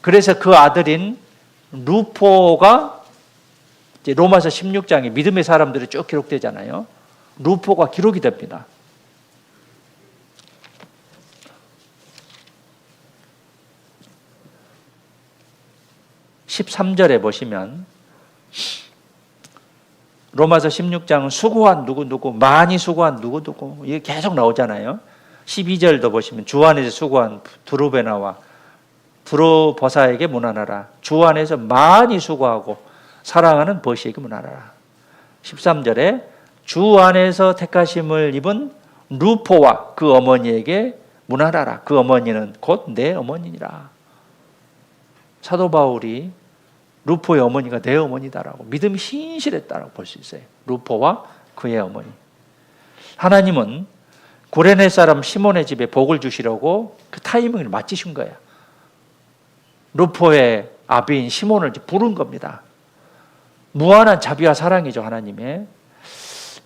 그래서 그 아들인 루포가 이제 로마서 16장에 믿음의 사람들이 쭉 기록되잖아요. 루포가 기록이 됩니다. (13절에) 보시면 로마서 16장은 수고한 누구누구, 많이 수고한 누구누구 이게 계속 나오잖아요. 12절도 보시면 주 안에서 수고한 드루베나와 드로버사에게 문안하라. 주 안에서 많이 수고하고 사랑하는 버시에게 문안하라. 13절에 주 안에서 택하심을 입은 루포와 그 어머니에게 문안하라. 그 어머니는 곧 내 어머니니라. 사도 바울이 루포의 어머니가 내 어머니다라고 믿음이 신실했다라고 볼 수 있어요. 루포와 그의 어머니. 하나님은 구레네 사람 시몬의 집에 복을 주시려고 그 타이밍을 맞추신 거예요. 루포의 아비인 시몬을 부른 겁니다. 무한한 자비와 사랑이죠, 하나님의.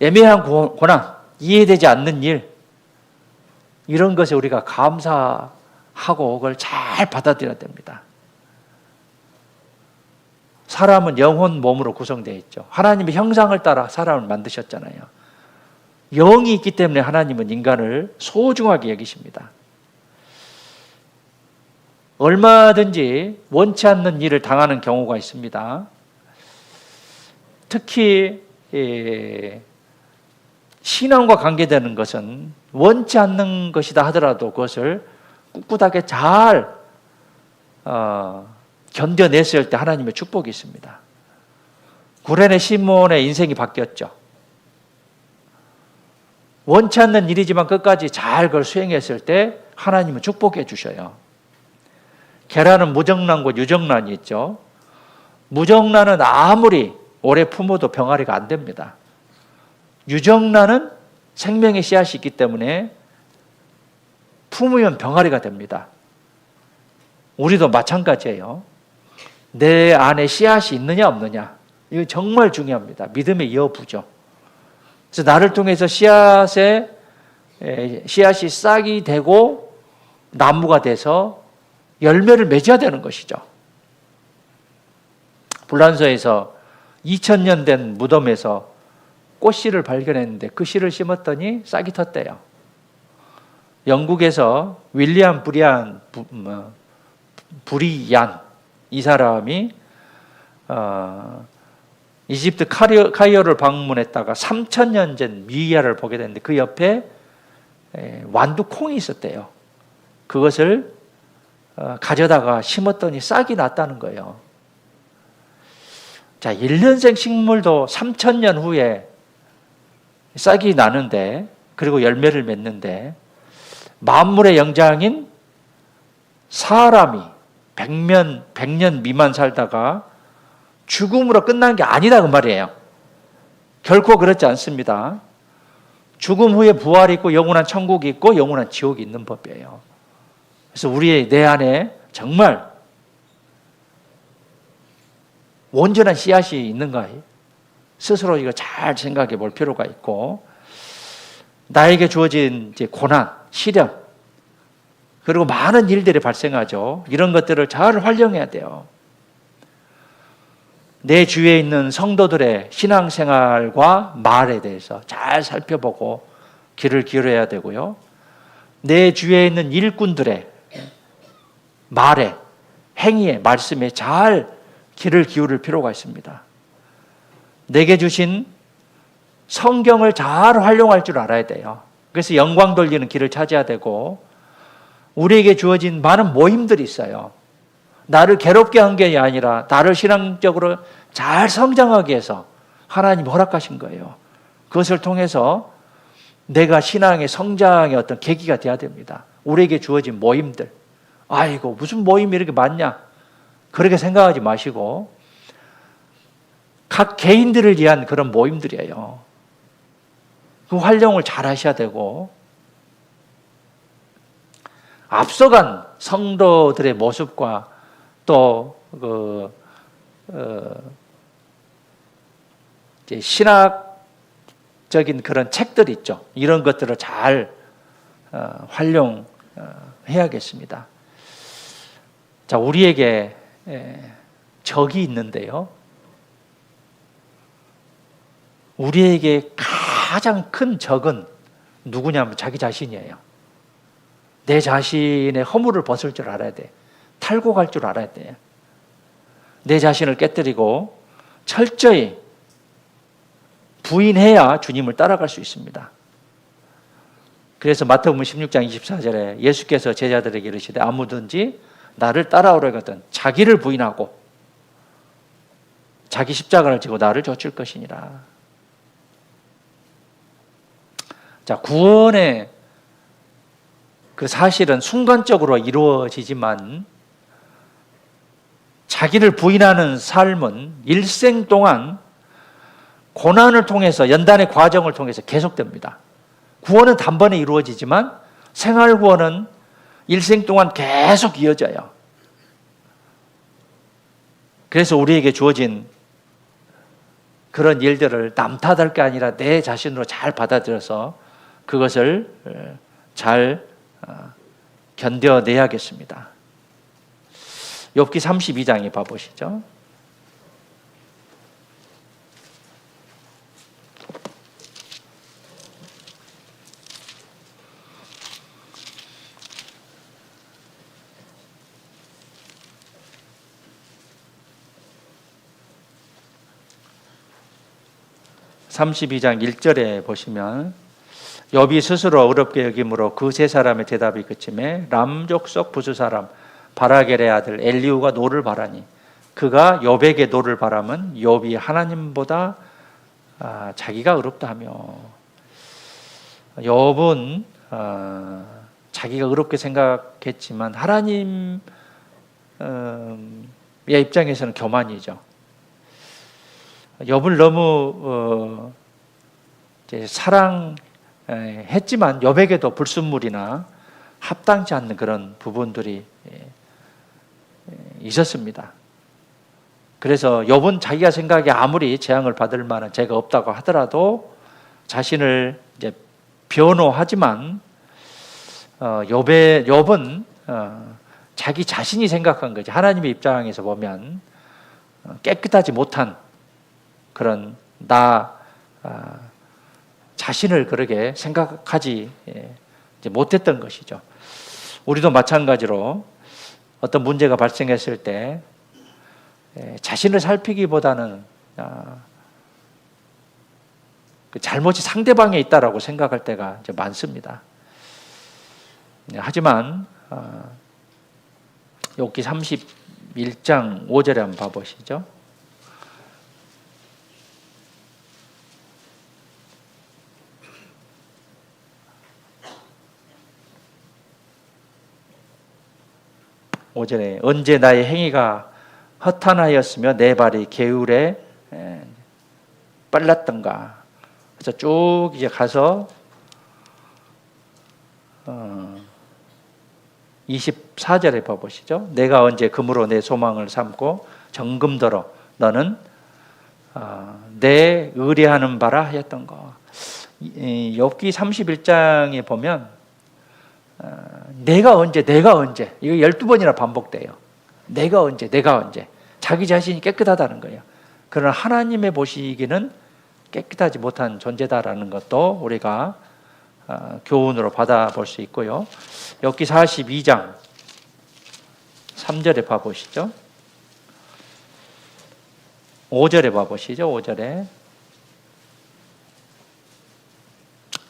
애매한 고난, 이해되지 않는 일, 이런 것에 우리가 감사하고 그걸 잘 받아들여야 됩니다. 사람은 영혼, 몸으로 구성되어 있죠. 하나님의 형상을 따라 사람을 만드셨잖아요. 영이 있기 때문에 하나님은 인간을 소중하게 여기십니다. 얼마든지 원치 않는 일을 당하는 경우가 있습니다. 특히 신앙과 관계되는 것은 원치 않는 것이다 하더라도 그것을 꿋꿋하게 잘 견뎌냈을 때 하나님의 축복이 있습니다. 구레네 시몬의 인생이 바뀌었죠. 원치 않는 일이지만 끝까지 잘 그걸 수행했을 때 하나님은 축복해 주셔요. 계란은 무정란과 유정란이 있죠. 무정란은 아무리 오래 품어도 병아리가 안 됩니다. 유정란은 생명의 씨앗이 있기 때문에 품으면 병아리가 됩니다. 우리도 마찬가지예요. 내 안에 씨앗이 있느냐 없느냐, 이거 정말 중요합니다. 믿음의 여부죠. 그래서 나를 통해서 씨앗이 싹이 되고 나무가 돼서 열매를 맺어야 되는 것이죠. 불란서에서 2000년 된 무덤에서 꽃씨를 발견했는데 그 씨를 심었더니 싹이 텄대요. 영국에서 윌리엄 부리안 이 사람이 이집트 카이로를 방문했다가 3000년 전 미이아를 보게 됐는데 그 옆에 완두콩이 있었대요. 그것을 가져다가 심었더니 싹이 났다는 거예요. 자, 1년생 식물도 3000년 후에 싹이 나는데, 그리고 열매를 맺는데, 만물의 영장인 사람이 100년 미만 살다가 죽음으로 끝난 게 아니다 그 말이에요. 결코 그렇지 않습니다. 죽음 후에 부활이 있고 영원한 천국이 있고 영원한 지옥이 있는 법이에요. 그래서 우리의 내 안에 정말 온전한 씨앗이 있는가 스스로 이거 잘 생각해 볼 필요가 있고, 나에게 주어진 이제 고난, 시련, 그리고 많은 일들이 발생하죠. 이런 것들을 잘 활용해야 돼요. 내 주위에 있는 성도들의 신앙생활과 말에 대해서 잘 살펴보고 귀를 기울여야 되고요. 내 주위에 있는 일꾼들의 말에, 행위에, 말씀에 잘 귀를 기울일 필요가 있습니다. 내게 주신 성경을 잘 활용할 줄 알아야 돼요. 그래서 영광 돌리는 길을 찾아야 되고, 우리에게 주어진 많은 모임들이 있어요. 나를 괴롭게 한 게 아니라 나를 신앙적으로 잘 성장하게 해서 하나님이 허락하신 거예요. 그것을 통해서 내가 신앙의 성장의 어떤 계기가 돼야 됩니다. 우리에게 주어진 모임들, 아이고 무슨 모임이 이렇게 많냐, 그렇게 생각하지 마시고 각 개인들을 위한 그런 모임들이에요. 그 활용을 잘 하셔야 되고, 앞서간 성도들의 모습과 또 이제 신학적인 그런 책들 있죠. 이런 것들을 잘 활용해야겠습니다. 자, 우리에게 적이 있는데요. 우리에게 가장 큰 적은 누구냐면 자기 자신이에요. 내 자신의 허물을 벗을 줄 알아야 돼. 탈고 갈 줄 알아야 돼. 내 자신을 깨뜨리고 철저히 부인해야 주님을 따라갈 수 있습니다. 그래서 마태복음 16장 24절에 예수께서 제자들에게 이르시되 아무든지 나를 따라오려거든 자기를 부인하고 자기 십자가를 지고 나를 좇을 것이니라. 자, 구원의 그 사실은 순간적으로 이루어지지만 자기를 부인하는 삶은 일생 동안 고난을 통해서, 연단의 과정을 통해서 계속됩니다. 구원은 단번에 이루어지지만 생활 구원은 일생 동안 계속 이어져요. 그래서 우리에게 주어진 그런 일들을 남 탓할 게 아니라 내 자신으로 잘 받아들여서 그것을 잘 견뎌내야겠습니다. 욥기 32장에 봐보시죠. (32장) 1절에 보시면 욥이 스스로 어렵게 여김으로 그 세 사람의 대답이 그침에 람 족속 부수 사람 바라겔의 아들 엘리후가 노를 바라니 그가 욥에게 노를 바람은 욥이 하나님보다 자기가 의롭다 하며. 욥은 자기가 의롭게 생각했지만 하나님의 입장에서는 교만이죠. 욥을 너무 사랑했지만 욥에게도 불순물이나 합당치 않는 그런 부분들이 있었습니다. 그래서 욥은 자기가 생각에 아무리 재앙을 받을 만한 죄가 없다고 하더라도 자신을 이제 변호하지만 욥은 자기 자신이 생각한 거지. 하나님의 입장에서 보면 깨끗하지 못한 그런 자신을 그렇게 생각하지 못했던 것이죠. 우리도 마찬가지로 어떤 문제가 발생했을 때 자신을 살피기보다는 그 잘못이 상대방에 있다라고 생각할 때가 이제 많습니다. 하지만 욥기 31장 5절에 한번 봐보시죠. 오전에 언제 나의 행위가 허탄하였으며 내 발이 개울에 빨랐던가. 그래서 쭉 이제 가서 24절에 봐보시죠. 내가 언제 금으로 내 소망을 삼고 정금더러 너는 내 의뢰하는 바라 하였던 거. 욥기 31장에 보면 내가 언제 이거 12번이나 반복돼요. 내가 언제 자기 자신이 깨끗하다는 거예요. 그러나 하나님의 보시기에는 깨끗하지 못한 존재다라는 것도 우리가 교훈으로 받아볼 수 있고요. 욥기 42장 3절에 봐보시죠. 5절에 봐보시죠. 5절에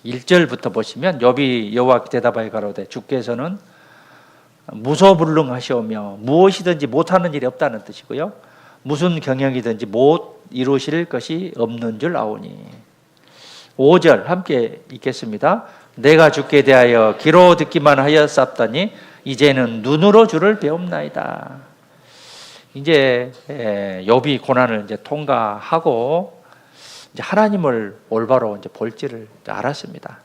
1절부터 보시면 욥이 여호와께 대답하여 가로되 주께서는 무소불능하시오며 무엇이든지 못하는 일이 없다는 뜻이고요. 무슨 경영이든지 못 이루실 것이 없는 줄 아오니. 5절 함께 읽겠습니다. 내가 주께 대하여 귀로 듣기만 하였사옵더니 이제는 눈으로 주를 배움나이다. 이제 욥이 고난을 이제 통과하고 이제 하나님을 올바로 이제 볼지를 알았습니다.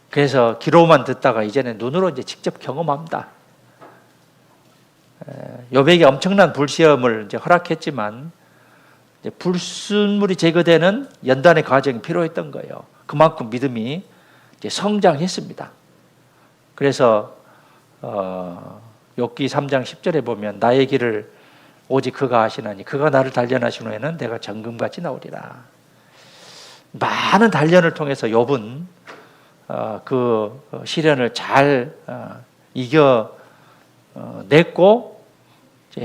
그래서 귀로만 듣다가 이제는 눈으로 이제 직접 경험합니다. 욥에게 엄청난 불시험을 이제 허락했지만 이제 불순물이 제거되는 연단의 과정이 필요했던 거예요. 그만큼 믿음이 이제 성장했습니다. 그래서 욥기 3장 10절에 보면 나의 길을 오직 그가 아시나니 그가 나를 단련하신 후에는 내가 정금같이 나오리라. 많은 단련을 통해서 욥은 그 시련을 잘 이겨냈고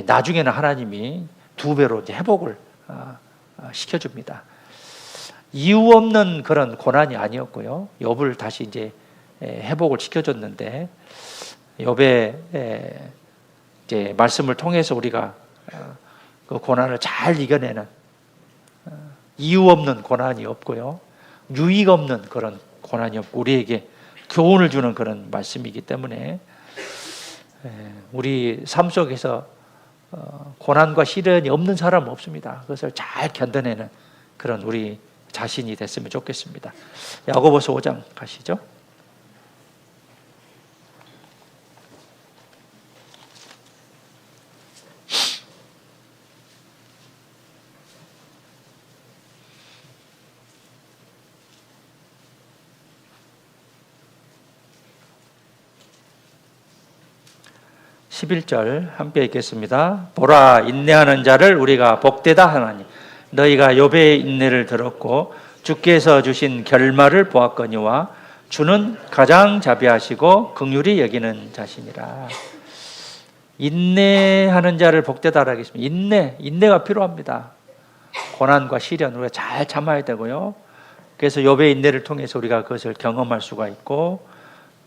나중에는 하나님이 2배로 이제 회복을 시켜줍니다. 이유 없는 그런 고난이 아니었고요. 욥을 다시 이제 회복을 시켜줬는데 욥의 이제 말씀을 통해서 우리가 그 고난을 잘 이겨내는 이유 없는 고난이 없고요. 유익 없는 그런 고난이 없고 우리에게 교훈을 주는 그런 말씀이기 때문에 우리 삶 속에서 고난과 시련이 없는 사람은 없습니다. 그것을 잘 견뎌내는 그런 우리 자신이 됐으면 좋겠습니다. 야고보서 5장 가시죠. 11절 함께 읽겠습니다. 보라, 인내하는 자를 우리가 복되다 하나니 너희가 욥의 인내를 들었고 주께서 주신 결말을 보았거니와 주는 가장 자비하시고 긍휼히 여기는 자시니라. 인내하는 자를 복되다 하겠습니다. 인내가 필요합니다. 고난과 시련 우리가 잘 참아야 되고요. 그래서 욥의 인내를 통해서 우리가 그것을 경험할 수가 있고,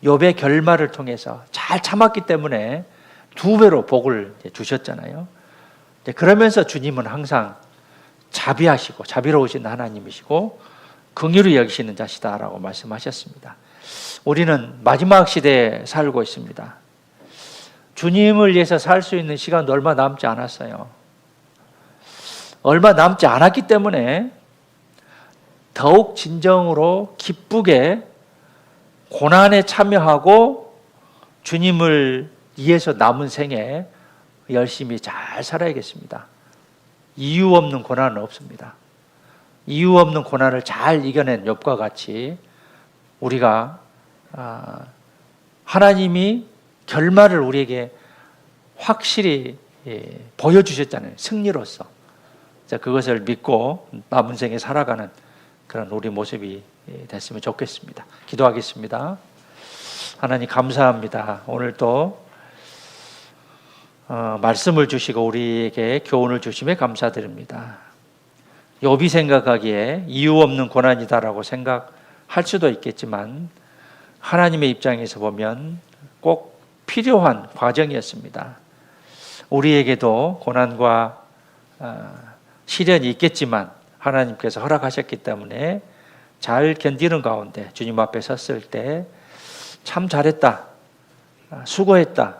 욥의 결말을 통해서 잘 참았기 때문에 2배로 복을 주셨잖아요. 그러면서 주님은 항상 자비하시고 자비로우신 하나님이시고 긍휼히 여기시는 자시다라고 말씀하셨습니다. 우리는 마지막 시대에 살고 있습니다. 주님을 위해서 살 수 있는 시간도 얼마 남지 않았어요. 얼마 남지 않았기 때문에 더욱 진정으로 기쁘게 고난에 참여하고 주님을 위해서 남은 생에 열심히 잘 살아야겠습니다. 이유 없는 고난은 없습니다. 이유 없는 고난을 잘 이겨낸 욥과 같이 우리가 하나님이 결말을 우리에게 확실히 보여주셨잖아요. 승리로서. 그것을 믿고 남은 생에 살아가는 그런 우리 모습이 됐으면 좋겠습니다. 기도하겠습니다. 하나님 감사합니다. 오늘 또 말씀을 주시고 우리에게 교훈을 주심에 감사드립니다. 욥이 생각하기에 이유 없는 고난이다라고 생각할 수도 있겠지만 하나님의 입장에서 보면 꼭 필요한 과정이었습니다. 우리에게도 고난과 시련이 있겠지만 하나님께서 허락하셨기 때문에 잘 견디는 가운데 주님 앞에 섰을 때 참 잘했다, 수고했다,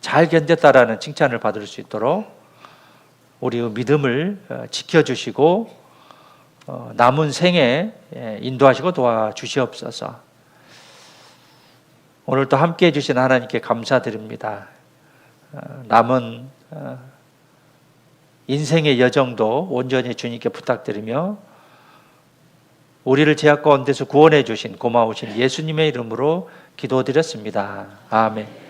잘 견뎠다라는 칭찬을 받을 수 있도록 우리의 믿음을 지켜주시고 남은 생에 인도하시고 도와주시옵소서. 오늘 또 함께해 주신 하나님께 감사드립니다. 남은 인생의 여정도 온전히 주님께 부탁드리며 우리를 죄악 가운데서 구원해 주신 고마우신 예수님의 이름으로 기도드렸습니다. 아멘.